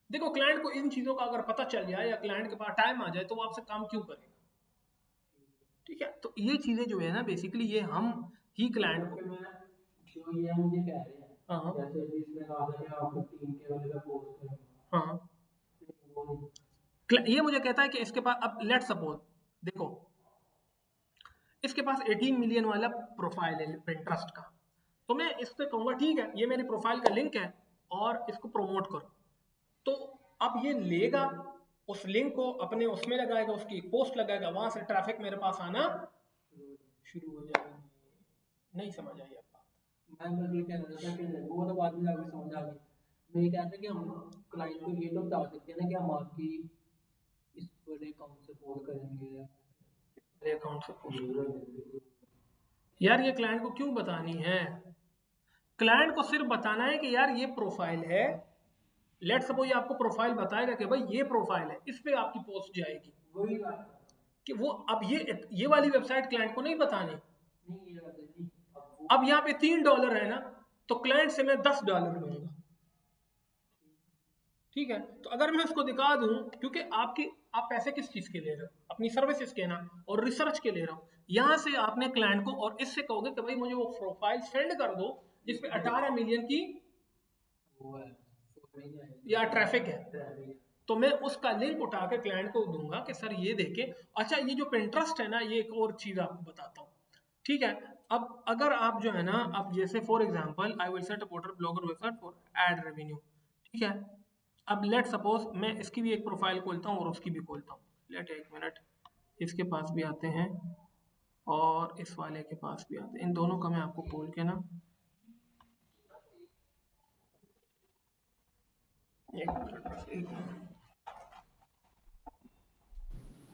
देखो क्लाइंट को इन चीजों का अगर पता चल जाए या क्लाइंट के पास टाइम आ जाए तो वो आपसे काम क्यों करेगा, ठीक है। तो ये चीजें जो है ना, बेसिकली ये हम ही क्लाइंट को, मैं जो ये मुझे कह रहे हैं, हाँ जैसे अभी इसमें कहा था कि आप 15K वाले का पोस्ट करेंगे, हाँ, वो नहीं। ये मुझे कहता है कि इसके पास, अब लेट सपोज देखो इसके पास 18 मिलियन वाला प्रोफाइल है पिंटरेस्ट का, तो मैं इस पे कहूंगा ठीक है ये मेरी प्रोफाइल का लिंक है और इसको प्रमोट करो। तो अब ये लेगा उस लिंक को अपने उसमें लगाएगा, उसकी पोस्ट लगाएगा, वहां से ट्रैफिक मेरे पास आना शुरू हो जाएगा। नहीं समझ आई आप बात? मैं बस ये कह रहा था कि वो तो बाद में जाके समझ आ गई। मैं ये कह रहा था कि हम क्लाइंट को ये तो बता सकते हैं ना कि हम आपकी इस बड़े अकाउंट से पोस्ट करेंगे या मेरे अकाउंट से पोस्ट यार, ये क्लाइंट को क्यों बतानी है? क्लाइंट को सिर्फ बताना है कि यार ये प्रोफाइल है, लेट सपोज ये आपको प्रोफाइल बताएगा कि भाई ये प्रोफाइल है, इस पे आपकी पोस्ट जाएगी, वही बात कि वो अब ये वाली वेबसाइट क्लाइंट को नहीं बतानी। नहीं, ये बात नहीं। अब यहाँ पे $3 है ना, तो क्लाइंट से मैं $10 लूंगा, ठीक है। तो अगर मैं उसको दिखा दूं, क्योंकि आप पैसे किस चीज के ले रहे हो, अपनी सर्विसेज के ना, और रिसर्च के ले रहे हो, यहाँ से आपने क्लाइंट को और इससे कहोगे कि भाई मुझे वो प्रोफाइल सेंड कर दो जिसपे 18 मिलियन की वो है या ट्रैफिक है, ट्रैफिक। तो मैं उसका लिंक उठा के क्लाइंट को दूंगा कि सर ये देखे। अच्छा, ये जो पिंटरेस्ट है ना, ये एक और चीज आपको बताता हूँ, ठीक है। अब अगर आप जो है ना, अब जैसे for example I will set a portal blogger website for ad revenue, ठीक है। अब लेट सपोज मैं इसकी भी एक प्रोफाइल खोलता हूँ और उसकी भी खोलता हूँ, लेट एक मिनट, इसके पास भी आते हैं और इस वाले के पास भी आते हैं, इन दोनों का मैं आपको खोल के ना, एक मिनट।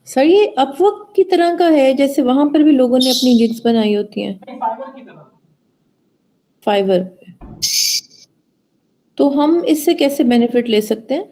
सर ये अपवर्क की तरह का है, जैसे वहां पर भी लोगों ने अपनी गिग्स बनाई होती हैं फाइबर की तरह, फाइवर पे, तो हम इससे कैसे बेनिफिट ले सकते हैं?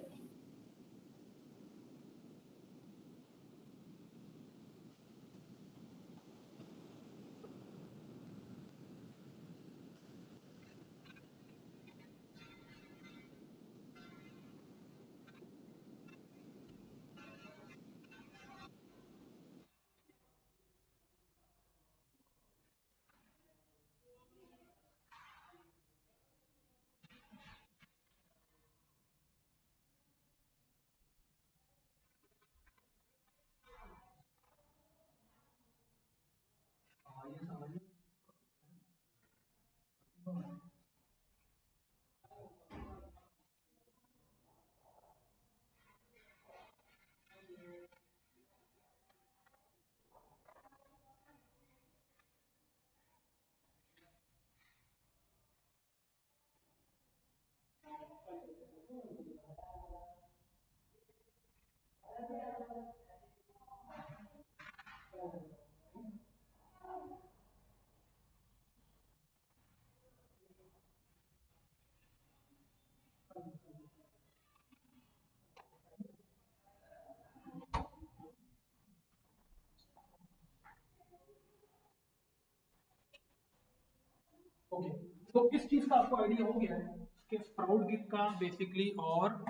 ओके, तो इस चीज़ का आपको आइडिया हो गया है कि स्प्राउट गिग का बेसिकली, और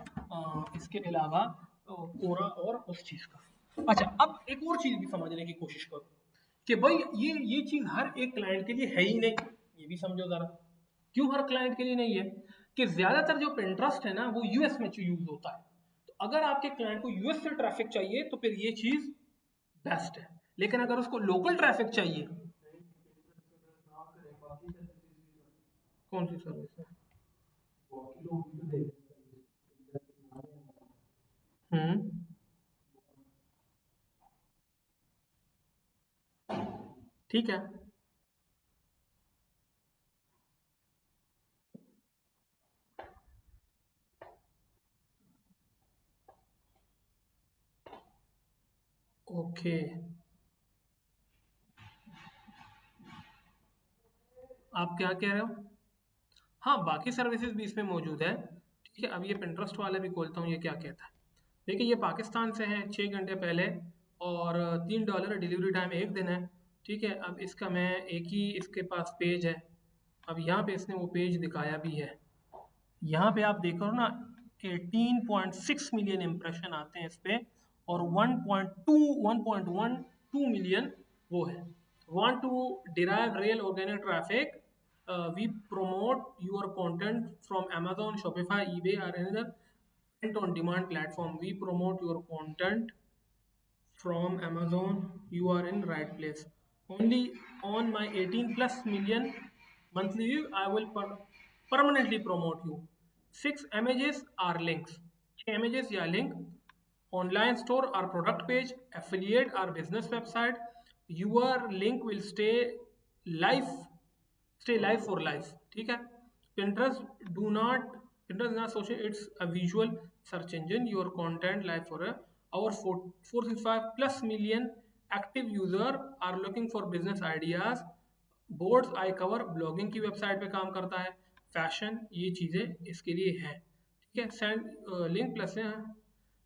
इसके अलावा कोरा और उस चीज़ का। अच्छा, अब एक और चीज़ भी समझने की कोशिश करो कि भाई ये चीज़ हर एक क्लाइंट के लिए है ही नहीं, ये भी समझो ज़रा। क्यों हर क्लाइंट के लिए नहीं है? कि ज़्यादातर जो पिंटरेस्ट है ना वो यूएस में यूज़ होता है, तो अगर आपके क्लाइंट को यूएस से ट्रैफिक चाहिए तो फिर ये चीज़ बेस्ट है, लेकिन अगर उसको लोकल ट्रैफिक चाहिए। कौन सी सर्विस है? ठीक है, ओके, आप क्या कह रहे हो? हाँ, बाकी सर्विसेज भी इसमें मौजूद है। ठीक है, अब ये पिंटरेस्ट वाला भी खोलता हूँ, ये क्या कहता है। देखिए, ये पाकिस्तान से है, 6 घंटे पहले, और $3 डिलीवरी टाइम 1 दिन है। ठीक है, अब इसका मैं एक ही इसके पास पेज है, अब यहाँ पे इसने वो पेज दिखाया भी है। यहाँ पे आप देखो ना, 18.6 मिलियन इम्प्रेशन आते हैं इस पे, और 1.12 मिलियन वो है। Want to derive real organic traffic? We promote your content from Amazon, Shopify, eBay, or another print on demand platform. We promote your content from Amazon, you are in right place. Only on my 18 plus million monthly view, I will permanently promote you. 6 images are links. 6 images या link, online store or product page, affiliate or business website. Your link will live stay live for life. ठीक है, Pinterest do not Pinterest is not social, it's a visual search engine. Your content live for our 465 plus million active user are looking for business ideas. Boards I cover blogging की वेबसाइट पे काम करता है, फैशन, ये चीज़ें इसके लिए हैं। ठीक है, send link plus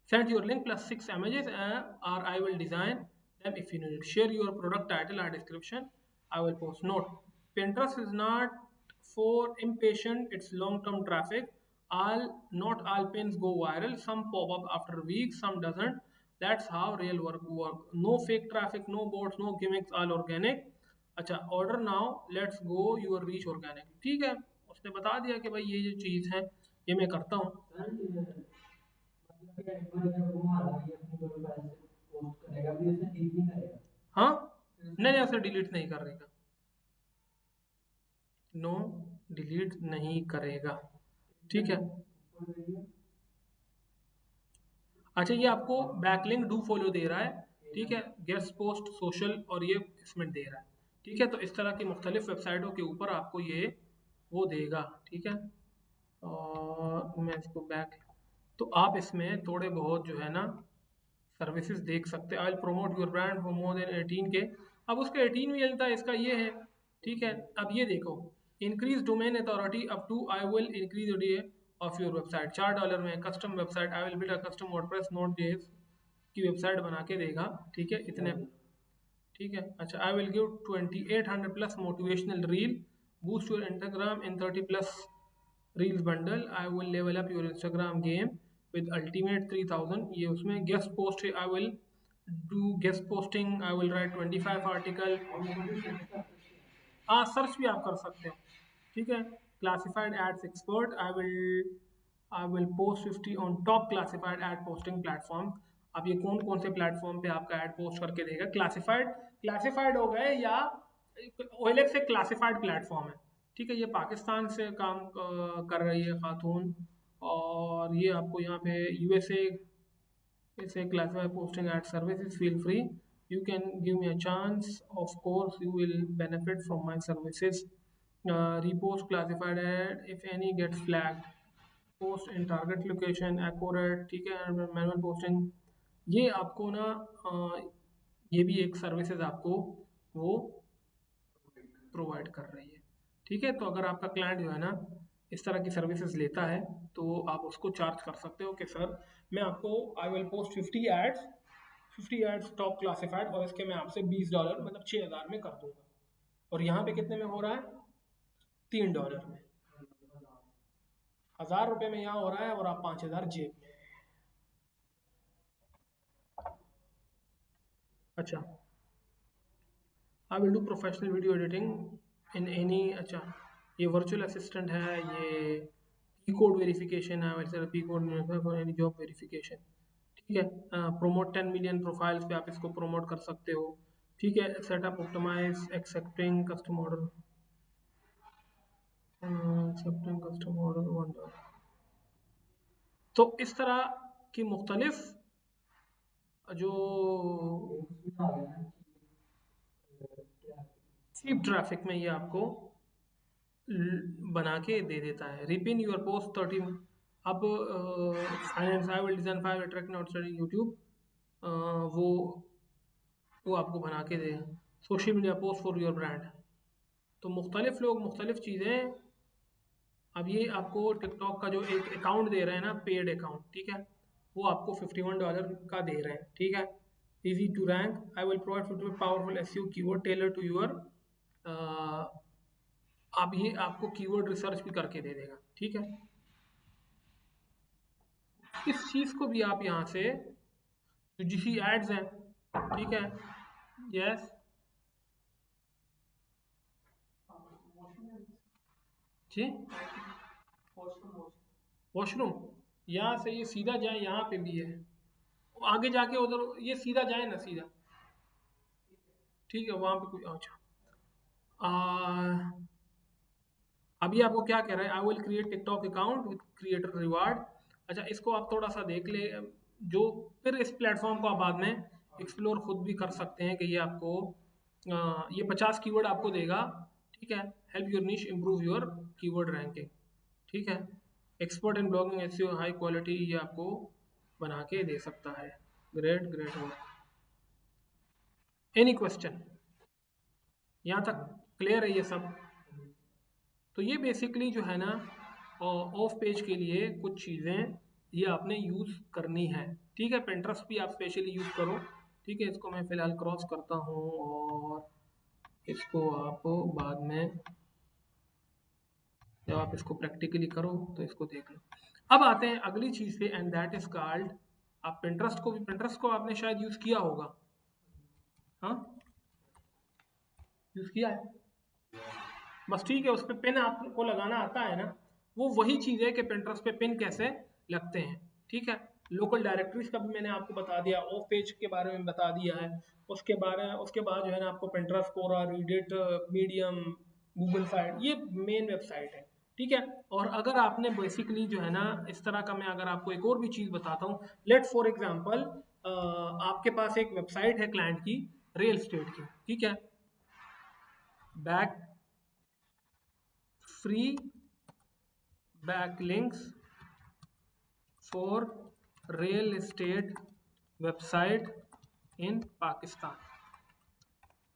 send your link plus 6 images, or I will design them if you need it. Share your product title or description, I will post. Note: Pinterest is not for impatient, it's long-term traffic. Not all pins go viral. Some pop up after weeks, some doesn't. That's how real work work. No fake traffic, no bots, no gimmicks, all organic. अच्छा, order now, let's go your reach organic. ठीक है, उसने बता दिया कि भाई ये जो चीज़ है ये मैं करता हूँ। हाँ, नहीं उसे डिलीट नहीं करेगा, नो डिलीट नहीं करेगा। ठीक है, अच्छा, ये आपको बैकलिंक डू फॉलो दे रहा है। ठीक है, गेस्ट पोस्ट सोशल, और ये इसमें दे रहा है। ठीक है, तो इस तरह की मुख्तलिफ वेबसाइटों के ऊपर आपको ये वो देगा। ठीक है, और मैं इसको बैक, तो आप इसमें थोड़े बहुत जो है ना सर्विसेज देख सकते हैं। आई promote your brand for more than 18 के, अब उसका 18 मिलता है, इसका ये है। ठीक है, अब ये देखो, increase domain authority up to, I will increase day of your website. $4 में custom website, I will build a custom WordPress Node JS की वेबसाइट बना के देगा। ठीक है, इतने। ठीक है, अच्छा, I will give 2800 plus motivational reel, boost your Instagram in 30 plus reels bundle, I will level up your Instagram game with ultimate 3000, ये उसमें गेस्ट पोस्ट है। I will do guest posting, I will write 25 article. हाँ, सर्च भी आप कर सकते हो। ठीक है, classified ads expert, I will post 50 on top classified ad posting platform. अब ये कौन कौन से प्लेटफॉर्म पे आपका ऐड पोस्ट करके देगा? क्लासिफाइड हो गए, या OLX एक क्लासिफाइड प्लेटफॉर्म है। ठीक है, ये पाकिस्तान से काम कर रही है खातून, और ये आपको यहाँ पे USA इसे classify posting ad services, feel free, you can give me a chance, of course you will benefit from my services. Repost classified ad if any gets flagged, post in target location accurate। ठीक है, मैनुअल पोस्टिंग, ये आपको ना ये भी एक सर्विसेज आपको वो प्रोवाइड कर रही है। ठीक है, तो अगर आपका क्लाइंट जो है ना इस तरह की सर्विसेज लेता है तो आप उसको चार्ज कर सकते हो कि सर मैं आपको I will post 50 ads top classified, और इसके मैं आपसे $20 मतलब 6000 में कर दूंगा। और यहाँ पे कितने में हो रहा है? $3 में। 1000 रुपये में यहाँ हो रहा है और आप 5000 जेब में। अच्छा, I will do professional video editing in any. अच्छा, ये वर्चुअल असिस्टेंट है, ये पी कोड वेरिफिकेशन है, वैसे P code for any job verification. ठीक है, प्रोमोट 10 मिलियन प्रोफाइल्स पे आप इसको प्रमोट कर सकते हो। ठीक है, setup optimise accepting custom order, accepting custom order $1। तो इस तरह की मुख्तलिफ जो उसमें आ गया ना चीप ट्रैफिक में ये आपको बना के दे देता है। Repin your post 30। अब finance I will design 5 attracting outside YouTube, वो आपको बना के दे। Social media post for your brand. तो मुख्तलिफ लोग मुख्तलिफ चीज़ें। अब ये आपको टिकटॉक का जो एक अकाउंट दे रहे हैं ना, पेड अकाउंट, ठीक है, वो आपको $51 का दे रहे हैं। ठीक है, easy to rank, I will provide 50 powerful SEO keyword tailored to your. अब ये आपको कीवर्ड रिसर्च भी करके दे देगा। ठीक है, इस चीज़ को भी आप यहाँ से यूजीसी एड्स हैं, ठीक है, यस जी, वॉशरूम यहाँ से ये सीधा जाए, यहाँ पे भी है, आगे जाके उधर ये सीधा जाए ना, सीधा, ठीक है, वहाँ पे कोई। अच्छा, अभी आपको क्या कह रहा है, I will create TikTok account with creator reward. अच्छा, इसको आप थोड़ा सा देख ले, जो फिर इस प्लेटफॉर्म को आप बाद में एक्सप्लोर खुद भी कर सकते हैं कि ये आपको ये 50 कीवर्ड आपको देगा। ठीक है, हेल्प योर निश इम्प्रूव योर कीवर्ड रैंकिंग। ठीक है, expert in blogging SEO high quality, ये आपको बना के दे सकता है। Great great work. Any question? यहाँ तक क्लियर है ये सब? तो ये बेसिकली जो है ना, ऑफ पेज के लिए कुछ चीज़ें ये आपने यूज़ करनी है। ठीक है, पिंटरेस्ट भी आप स्पेशली यूज़ करो। ठीक है, इसको मैं फ़िलहाल क्रॉस करता हूँ और इसको आप बाद में जब आप इसको प्रैक्टिकली करो तो इसको देख लो। अब आते हैं अगली चीज़ पे, एंड दैट इज़ कॉल्ड, आप पिंटरेस्ट को आपने शायद यूज़ किया होगा। हाँ, यूज़ किया है बस, ठीक है, उस पर पिन आपको लगाना आता है ना, वो वही चीज़ है कि पिंटरेस्ट पे पिन कैसे लगते हैं। ठीक है, लोकल डायरेक्टरीज का भी मैंने आपको बता दिया, ऑफ पेज के बारे में बता दिया है। उसके बाद जो है ना, आपको पिंटरेस्ट, कोरा, रीडिट, मीडियम, गूगल साइट, ये मेन वेबसाइट है। ठीक है, और अगर आपने बेसिकली जो है ना, इस तरह का मैं अगर आपको एक और भी चीज़ बताता हूँ, लेट फॉर एग्जाम्पल आपके पास एक वेबसाइट है क्लाइंट की, रियल एस्टेट की। ठीक है, back free backlinks for real estate website in Pakistan.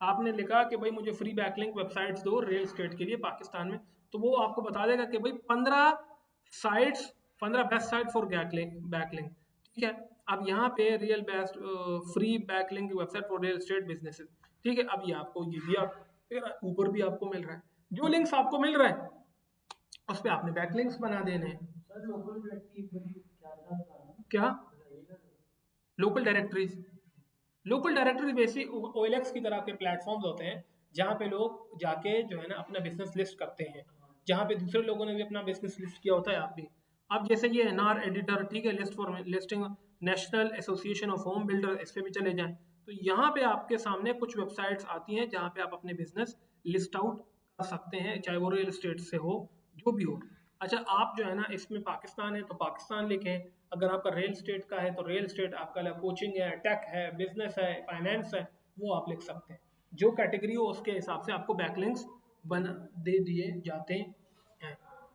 आपने लिखा कि भाई मुझे फ्री बैकलिंक वेबसाइट्स दो रियल एस्टेट के लिए पाकिस्तान में, तो वो आपको बता देगा कि भाई 15 बेस्ट साइट फॉर बैकलिंक। ठीक है, अब यहाँ पे real best free backlink website for real estate businesses. ठीक है, अब ये आपको ये भी आप ऊपर भी आपको मिल रहा है, जो लिंक्स आपको मिल रहा है उस पर आपने बैकलिंक्स बना देने हैं। सर लोकल डायरेक्टरी क्या था? क्या लोकल डायरेक्टरीज बेसिक OLX की तरह के प्लेटफॉर्म्स होते हैं, जहाँ पे लोग जाके जो है ना अपना बिजनेस लिस्ट करते हैं, जहाँ पे दूसरे लोगों ने भी अपना बिजनेस लिस्ट किया होता है, आप भी। अब जैसे ये NR एडिटर, ठीक है, list for listing, national association of home builder, इस पे भी चले जाएं तो यहाँ पे आपके सामने कुछ वेबसाइट्स आती हैं जहाँ पे आप अपने बिजनेस लिस्ट आउट कर सकते हैं, चाहे वो रियल एस्टेट से हो, जो भी हो। अच्छा, आप जो है ना, इसमें पाकिस्तान है तो पाकिस्तान लिखें, अगर आपका रियल एस्टेट का है तो रियल एस्टेट, आपका कोचिंग है, टेक है, बिजनेस है, फाइनेंस है, वो आप लिख सकते हैं। जो कैटेगरी हो उसके हिसाब से आपको बैकलिंक्स बना दे दिए जाते हैं।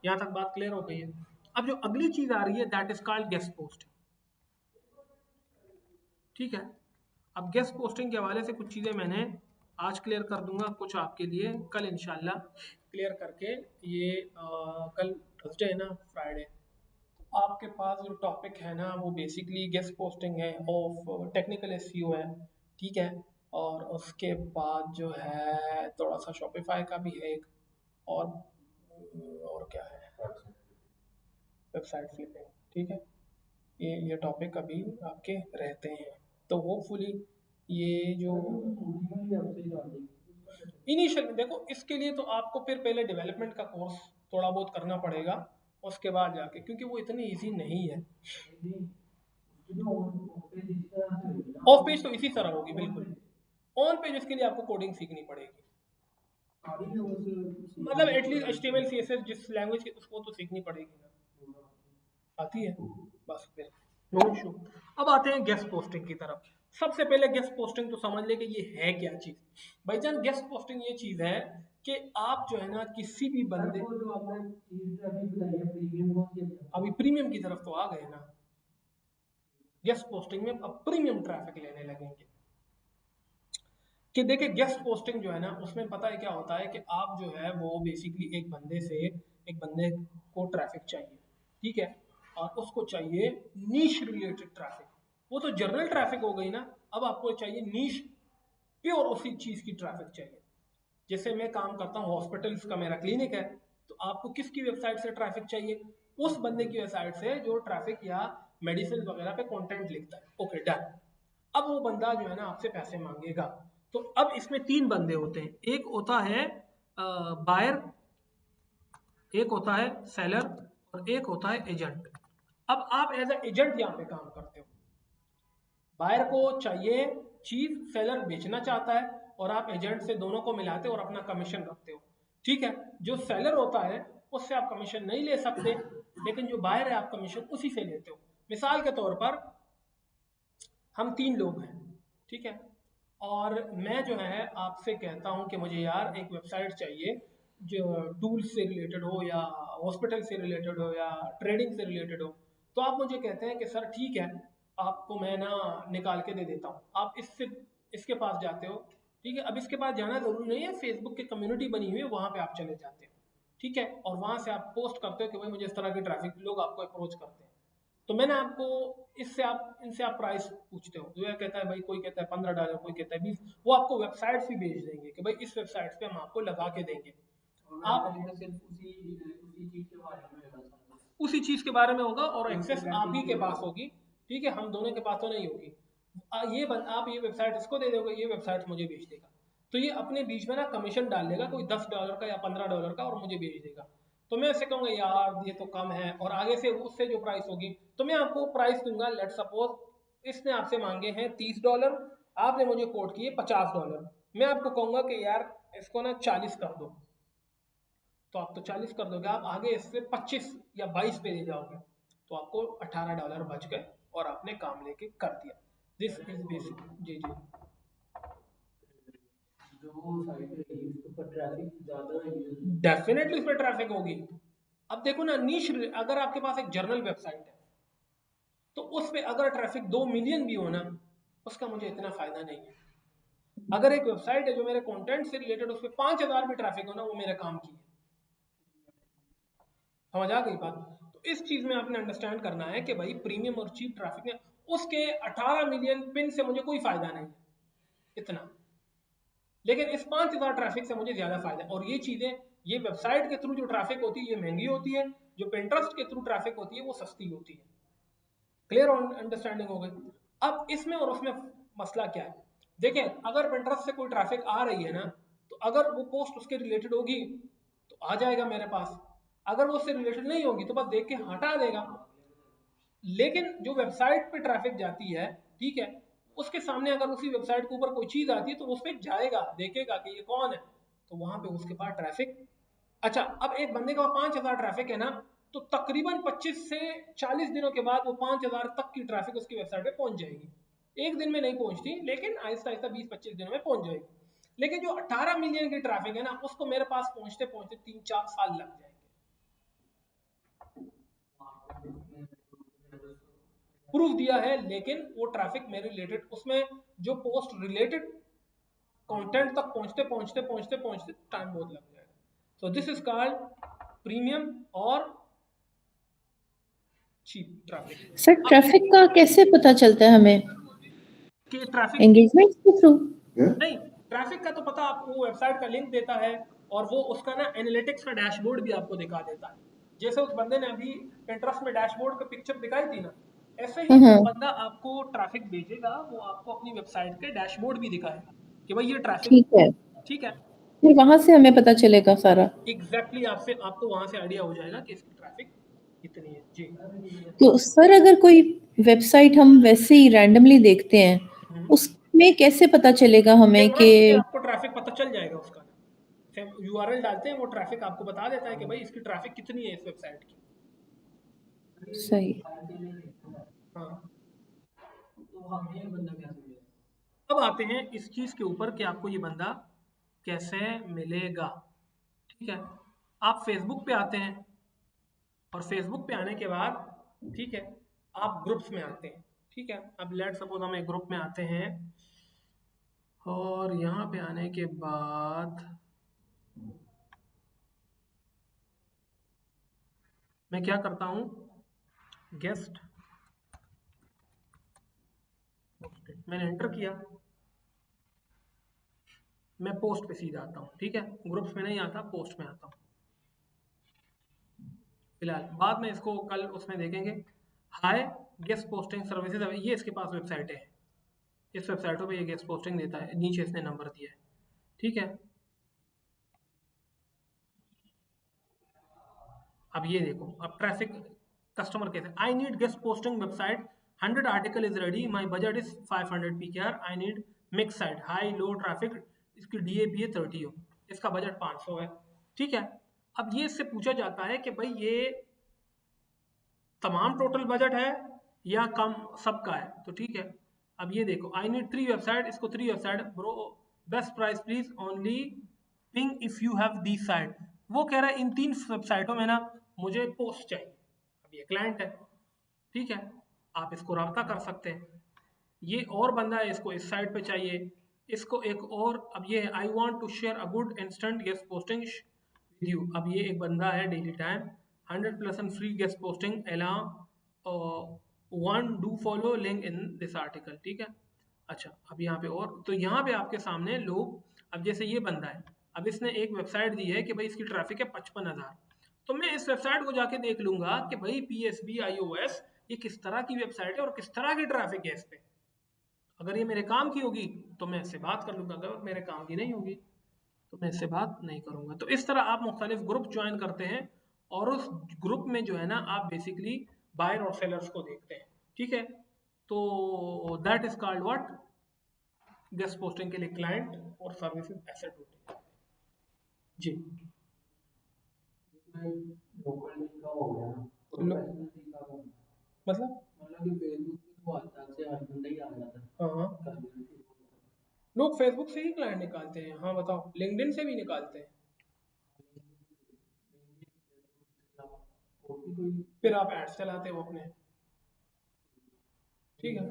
यहाँ तक बात क्लियर हो गई है? अब जो अगली चीज आ रही है, that is called guest posting. ठीक है, अब गेस्ट पोस्टिंग के हवाले से कुछ चीज़ें मैंने आज क्लियर कर दूंगा, कुछ आपके लिए कल इंशाल्लाह क्लियर करके, ये कल थर्सडे है ना, फ्राइडे, आपके पास जो टॉपिक है ना वो बेसिकली गेस्ट पोस्टिंग है ऑफ टेक्निकल एसईओ है। ठीक है, और उसके बाद जो है थोड़ा सा शॉपिफाई का भी है एक, और और क्या है, वेबसाइट फ्लिपिंग, ठीक है, ये टॉपिक अभी आपके रहते हैं। तो होपफुली ये जो इनिशियल में देखो, इसके लिए तो आपको फिर पहले डेवलपमेंट का कोर्स थोड़ा बहुत करना पड़ेगा, उसके बाद जाके, क्योंकि वो इतनी इजी नहीं है। ऑफ पेज तो इसी तरह होगी बिल्कुल, ऑन पेज इसके लिए आपको कोडिंग सीखनी पड़ेगी, मतलब एटलीस्ट HTML CSS जिस लैंग्वेज की उसको तो सीखनी पड़ेगी ना, आती है बस, फिर नो इशू। अब आते हैं गेस्ट पोस्टिंग की तरफ। सबसे पहले गेस्ट पोस्टिंग तो समझ ले कि ये है क्या चीज। भाईजान गेस्ट पोस्टिंग ये चीज है कि आप जो है ना किसी भी बंदे, अभी प्रीमियम की तरफ तो आ गए ना, गेस्ट पोस्टिंग में अब प्रीमियम ट्रैफिक लेने लगेंगे। कि देखिए गेस्ट पोस्टिंग जो है ना, उसमें पता है क्या होता है कि आप जो है वो बेसिकली एक बंदे को ट्रैफिक चाहिए, ठीक है, और उसको चाहिए नीश रिलेटेड ट्रैफिक। वो तो जनरल ट्रैफिक हो गई ना, अब आपको चाहिए नीश, प्योर उसी चीज की ट्रैफिक चाहिए। जैसे मैं काम करता हूँ हॉस्पिटल्स का, मेरा क्लिनिक है, तो आपको किसकी वेबसाइट से ट्रैफिक चाहिए? उस बंदे की वेबसाइट से जो ट्रैफिक या मेडिसिन वगैरह पे कंटेंट लिखता है। Okay done. अब वो बंदा जो है ना आपसे पैसे मांगेगा। तो अब इसमें 3 बंदे होते हैं, एक होता है बायर, एक होता है सेलर, और एक होता है एजेंट। अब आप एज ए एजेंट यहाँ पे काम करते हो, बायर को चाहिए चीज, सेलर बेचना चाहता है, और आप एजेंट से दोनों को मिलाते हो और अपना कमीशन रखते हो, ठीक है। जो सेलर होता है उससे आप कमीशन नहीं ले सकते, लेकिन जो बायर है आप कमीशन उसी से लेते हो। मिसाल के तौर पर हम 3 लोग हैं, ठीक है, और मैं जो है आपसे कहता हूं कि मुझे यार एक वेबसाइट चाहिए जो टूल से रिलेटेड हो, या हॉस्पिटल से रिलेटेड हो, या ट्रेडिंग से रिलेटेड हो। तो आप मुझे कहते हैं कि सर ठीक है, आपको मैं ना निकाल के दे देता हूँ। आप इसके पास जाते हो, ठीक है। अब इसके पास जाना जरूरी नहीं है, फेसबुक की कम्युनिटी बनी हुई है, वहाँ पे आप चले जाते हो, ठीक है, और वहाँ से आप पोस्ट करते हो कि भाई मुझे इस तरह के ट्रैफिक, लोग आपको अप्रोच करते हैं। तो मैंने आपको इनसे आप प्राइस पूछते हो, तो यह कहता है भाई, कोई कहता है $15, कोई कहता है 20, वो आपको वेबसाइट भी भेज देंगे कि भाई इस वेबसाइट पे हम आपको लगा के देंगे। आप उसी चीज के बारे में होगा, और एक्सेस आप ही के पास होगी, ठीक है, हम दोनों के पास तो नहीं होगी। आप ये वेबसाइट इसको दे दोगे, ये वेबसाइट मुझे भेज देगा, तो ये अपने बीच में ना कमीशन डाल लेगा, कोई $10 का या $15 का, और मुझे भेज देगा। तो मैं उससे कहूँगा यार ये तो कम है, और आगे से उससे जो प्राइस होगी तो मैं आपको प्राइस दूंगा। लेट सपोज इसने आपसे मांगे हैं $30, आपने मुझे कोट किए $50, मैं आपको कहूँगा कि यार इसको ना 40 कर दो, तो आप तो 40 कर दोगे, आप आगे इससे 25 या 22 पे ले जाओगे, तो आपको $18 बच गए और आपने काम लेके कर दिया। This is basic. जी जी, डेफिनेटली उस पर ट्रैफिक होगी। अब देखो ना, नीश, अगर आपके पास एक जर्नल वेबसाइट है तो उस पर अगर ट्रैफिक 2 मिलियन भी हो ना, उसका मुझे इतना फायदा नहीं है। अगर एक वेबसाइट है जो मेरे कंटेंट से रिलेटेड, उस पर 5000 भी ट्रैफिक हो ना, वो मेरे काम की है। समझ आ गई बात? तो इस चीज में आपने अंडरस्टैंड करना है कि भाई प्रीमियम और चीप ट्रैफिक में उसके 18 मिलियन पिन से मुझे कोई फायदा नहीं है इतना, लेकिन इस 5000 ट्रैफिक से मुझे ज्यादा फायदा है। और ये चीजें, ये वेबसाइट के थ्रू जो ट्रैफिक होती है ये महंगी होती है, जो पिंटरेस्ट के थ्रू ट्रैफिक होती है वो सस्ती होती है। क्लियर अंडरस्टैंडिंग हो गई? अब इसमें और उसमें मसला क्या है? देखिए, अगर पिंटरेस्ट से कोई ट्रैफिक आ रही है ना, तो अगर वो पोस्ट उसके रिलेटेड होगी तो आ जाएगा मेरे पास, अगर वो उससे रिलेटेड नहीं होगी तो बस देख के हटा देगा। लेकिन जो वेबसाइट पे ट्रैफिक जाती है, ठीक है, उसके सामने अगर उसी वेबसाइट के ऊपर कोई चीज आती है तो उस पर जाएगा, देखेगा कि ये कौन है, तो वहां पे उसके पास ट्रैफिक। अच्छा, अब एक बंदे का 5000 ट्रैफिक है ना, तो तकरीबन 25 से 40 दिनों के बाद वो 5000 तक की ट्रैफिक उसकी वेबसाइट पे पहुंच जाएगी। एक दिन में नहीं पहुंचती, लेकिन आहिस्ता आहिस्ता 20-25 दिनों में पहुंच जाएगी। लेकिन जो 18 मिलियन की ट्रैफिक है ना, उसको मेरे पास पहुंचते पहुंचते 3-4 साल लग जाएंगे। प्रूफ दिया है, लेकिन वो ट्रैफिक मेरे रिलेटेड, उसमें जो पोस्ट रिलेटेड कंटेंट तक पहुंचते पहुंचते पहुंचते पहुंचते टाइम बहुत लग जाएगा। So this is called premium और चीप ट्रैफिक। सर ट्रैफिक का कैसे पता चलता है हमें? कि ट्रैफिक एंगेजमेंट के थ्रू? नहीं, ट्रैफिक का तो पता आपको वेबसाइट का लिंक देता है, और वो उसका ना एनालिटिक्स का डैशबोर्ड भी आपको दिखा देता है। जैसे उस बंदे ने अभी Pinterest में डैशबोर्ड का पिक्चर दिखाई थी ना, ऐसे ही वो बंदा आपको ट्रैफिक भेजेगा, वो आपको अपनी वेबसाइट के डैशबोर्ड भी दिखाएगा कि भाई ये ट्रैफिक, ठीक है, ठीक है, फिर वहां से हमें पता चलेगा सारा। एग्जैक्टली आपको वहां से आइडिया हो जाएगा कि इसकी ट्रैफिक कितनी है। जी। तो सर अगर कोई वेबसाइट हम वैसे ही रैंडमली देखते हैं, उसमें कैसे पता चलेगा हमें कि कैमरा से आपको ट्रैफिक पता चल जाएगा उसका। यूआरएल डालते हैं, वो ट्रैफिक आपको बता देता है कि भाई इसकी ट्रैफिक कितनी है इस वेबसाइट की। सही। हाँ। तो हमें ये बंदा कैसे मिलेगा? अब आते हैं इस चीज के ऊपर कि आपको ये बंदा कैसे मिलेगा। ठीक है, आप फेसबुक पे आते हैं और फेसबुक पे आने के बाद, ठीक है, आप ग्रुप्स में आते हैं। ठीक है, अब लेट सपोज हम एक ग्रुप में आते हैं और यहाँ पे आने के बाद मैं क्या करता हूँ, गेस्ट मैंने एंटर किया, मैं पोस्ट पे सीधा आता हूँ। ठीक है, ग्रुप्स में नहीं आता, पोस्ट में आता हूँ फिलहाल, बाद में इसको कल उसमें देखेंगे। हाय गेस्ट पोस्टिंग सर्विसेज, ये इसके पास वेबसाइट है, इस वेबसाइटों पे ये गेस्ट पोस्टिंग देता है, नीचे इसने नंबर दिया है। ठीक है, अब ये देखो, अब ट्रैफिक कस्टमर कैसे, I need guest posting website, 100 article is ready, my budget is 500 PKR, I need mix site, high low traffic, इसकी DAP है 30 हो, इसका बजट 500 है। ठीक है, अब ये इससे पूछा जाता है कि भाई ये तमाम टोटल बजट है या कम सबका है। तो ठीक है, अब ये देखो, आई नीड 3 वेबसाइट, इसको 3 website, bro best price please only ping if you have the site. वो कह रहा है इन 3 वेबसाइटों में ना मुझे पोस्ट चाहिए। अब ये क्लाइंट है, ठीक है, आप इसको रब्ता कर सकते हैं। ये और बंदा है, इसको इस साइट पे चाहिए, इसको एक और, अब ये I want to share a good instant guest posting with you, अब ये एक बंदा है daily time 100% free guest posting एला one do follow link in this article. ठीक है, अच्छा अब यहाँ पे और, तो यहाँ पे आपके सामने लोग, अब जैसे ये बंदा है, अब इसने एक वेबसाइट दी है कि भाई इसकी ट्रैफिक है 55,000, तो मैं इस वेबसाइट को जाके देख लूंगा कि भाई PSB iOS ये किस तरह की वेबसाइट है और किस तरह की ट्रैफिक है इस पे। अगर ये मेरे काम की होगी तो मैं इससे बात कर लूंगा, अगर मेरे काम की नहीं होगी तो मैं इससे बात नहीं करूंगा। तो इस तरह आप मुख्तलिफ ग्रुप ज्वाइन करते हैं और उस ग्रुप में जो है ना आप बेसिकली बायर और सेलर्स को देखते हैं। ठीक है, तो that is called what, guest posting के लिए क्लाइंट और सर्विसेज एसेट होते हैं। जी। लोकल लिंक का हो गया ना, प्रोफेशनल लिंक का हो गया, मतलब कि फेसबुक पे तो आता से हर बंदा ही आ जाता है। हाँ, लोग फेसबुक से ही क्लाइंट निकालते हैं। हाँ बताओ, लिंक्डइन से भी निकालते हैं। फिर आप एड्स चलाते हो अपने। ठीक है,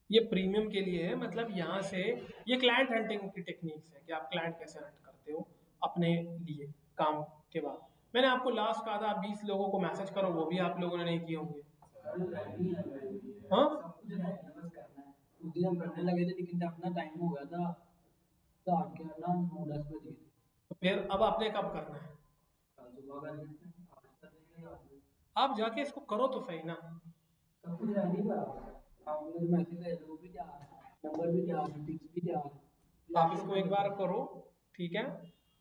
ये प्रीमियम के लिए है, मतलब यहाँ से ये क्लाइंट हंटिंग की टेक्निक्स है कि आप क्लाइंट कैसे हंट करते हो अपने लिए काम के बाद। मैंने आपको लास्ट कहा था 20 लोगों को मैसेज करो, वो भी आप लोगों ने नहीं किए होंगे। हाँ, उस दिन हम करने लगे थे लेकिन अपना टाइम हो गया था, 8 के 9-10 बज गए थे। तो फिर अब आपने कब करना है? कल सुबह कर लेते हैं, आज कर लेंगे। आप जाके इसको करो तो सही ना। सब कुछ रेडी है, आपने मैसेज भेजा वो भी तैयार है, नंबर भी तैयार है, पिक्स भी तैयार है। आप इसको एक बार करो, ठीक है,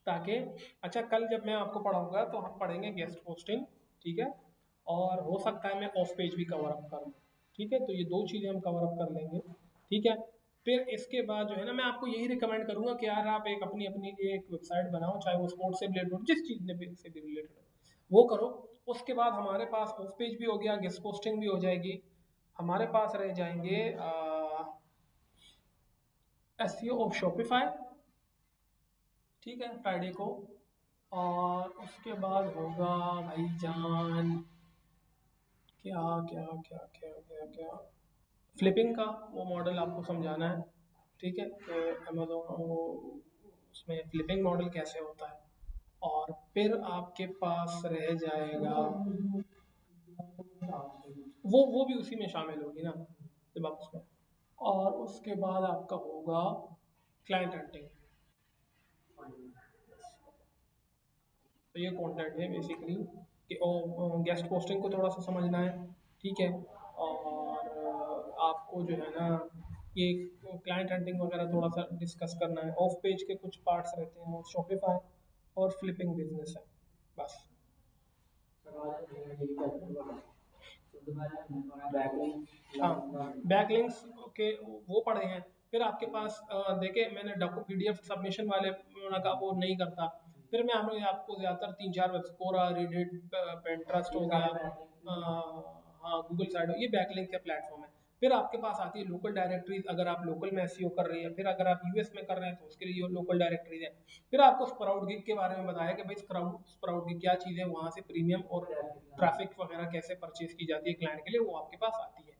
ताकि अच्छा कल जब मैं आपको पढ़ाऊंगा तो हम पढ़ेंगे गेस्ट पोस्टिंग। ठीक है, और हो सकता है मैं ऑफ पेज भी कवर अप करूँ। ठीक है, तो ये 2 चीज़ें हम कवर अप कर लेंगे। ठीक है, फिर इसके बाद जो है ना मैं आपको यही रिकमेंड करूँगा कि यार आप एक अपनी अपनी एक वेबसाइट बनाओ, चाहे वो स्पोर्ट्स से रिलेटेड हो, जिस चीज़ से भी रिलेटेड हो वो करो। उसके बाद हमारे पास ऑफ पेज भी हो गया, गेस्ट पोस्टिंग भी हो जाएगी, हमारे पास रह जाएंगे SEO ऑफ शॉपिफाई। ठीक है, फ्राइडे को, और उसके बाद होगा भाईजान क्या क्या क्या क्या क्या क्या फ्लिपिंग का, वो मॉडल आपको समझाना है। ठीक है, अमेजोन उसमें फ्लिपिंग मॉडल कैसे होता है, और फिर आपके पास रह जाएगा वो भी उसी में शामिल होगी ना जब आप उसमें, और उसके बाद आपका होगा क्लाइंट हंटिंग। तो ये कंटेंट है बेसिकली कि गेस्ट पोस्टिंग को थोड़ा सा समझना है, ठीक है, और आपको जो है ना ये क्लाइंट हंटिंग वगैरह थोड़ा सा डिस्कस करना है। ऑफ पेज के कुछ पार्ट्स रहते हैं, वो शॉपिफाई और फ्लिपिंग बिजनेस है बस। हाँ, बैकलिंक्स के वो पढ़े हैं। फिर आपके पास देखे मैंने PDF सबमिशन वाले का वो नहीं करता। फिर मैं आपको ज़्यादातर 3-4 वेब कोरा, रेडिट, पिंटरेस्ट हो गया, हाँ गूगल साइड, ये बैकलिंक के प्लेटफॉर्म है। फिर आपके पास आती है लोकल डायरेक्टरीज, अगर आप लोकल में एसईओ कर रही है। फिर अगर आप यूएस में कर रहे हैं तो उसके लिए लोकल डायरेक्टरीज है। फिर आपको स्प्राउट गिग के बारे में बताया कि भाई स्प्राउट गिग क्या चीज़ है, वहाँ से प्रीमियम और ट्रैफिक वगैरह कैसे परचेज की जाती है क्लाइंट के लिए, वो आपके पास आती है।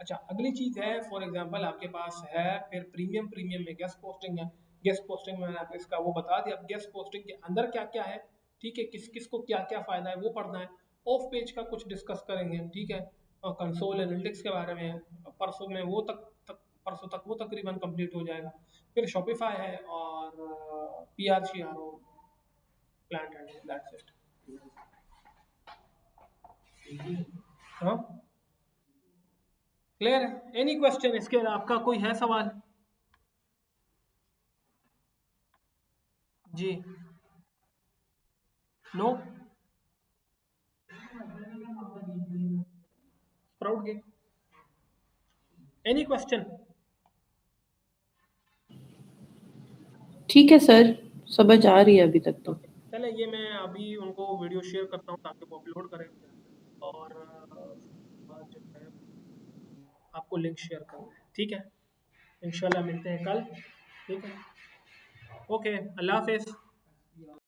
अच्छा, अगली चीज़ है फॉर एग्जांपल आपके पास है फिर प्रीमियम में गेस्ट पोस्टिंग है। गेस्ट पोस्टिंग में मैंने आपको इसका वो बता दिया। अब गेस्ट पोस्टिंग के अंदर क्या क्या है, ठीक है, किस किस को क्या क्या फ़ायदा है वो पढ़ना है। ऑफ पेज का कुछ डिस्कस करेंगे, ठीक है, और कंसोल एनालिटिक्स के बारे में परसों में वो परसों तक वो तकरीबन कंप्लीट हो जाएगा। फिर शॉपिफाई है और PRCRO, plant and that's it. हाँ, क्लियर है? एनी क्वेश्चन इसके, आपका कोई है सवाल? जी, no, sprout gig, any question? ठीक है सर, समझ आ रही है अभी तक तो। चले, ये मैं अभी उनको वीडियो शेयर करता हूँ ताकि वो अपलोड करें, और बाद जो है आपको लिंक शेयर करना है, ठीक है। इंशाल्लाह मिलते हैं कल, ठीक है। ओके, अल्लाह हाफिज़।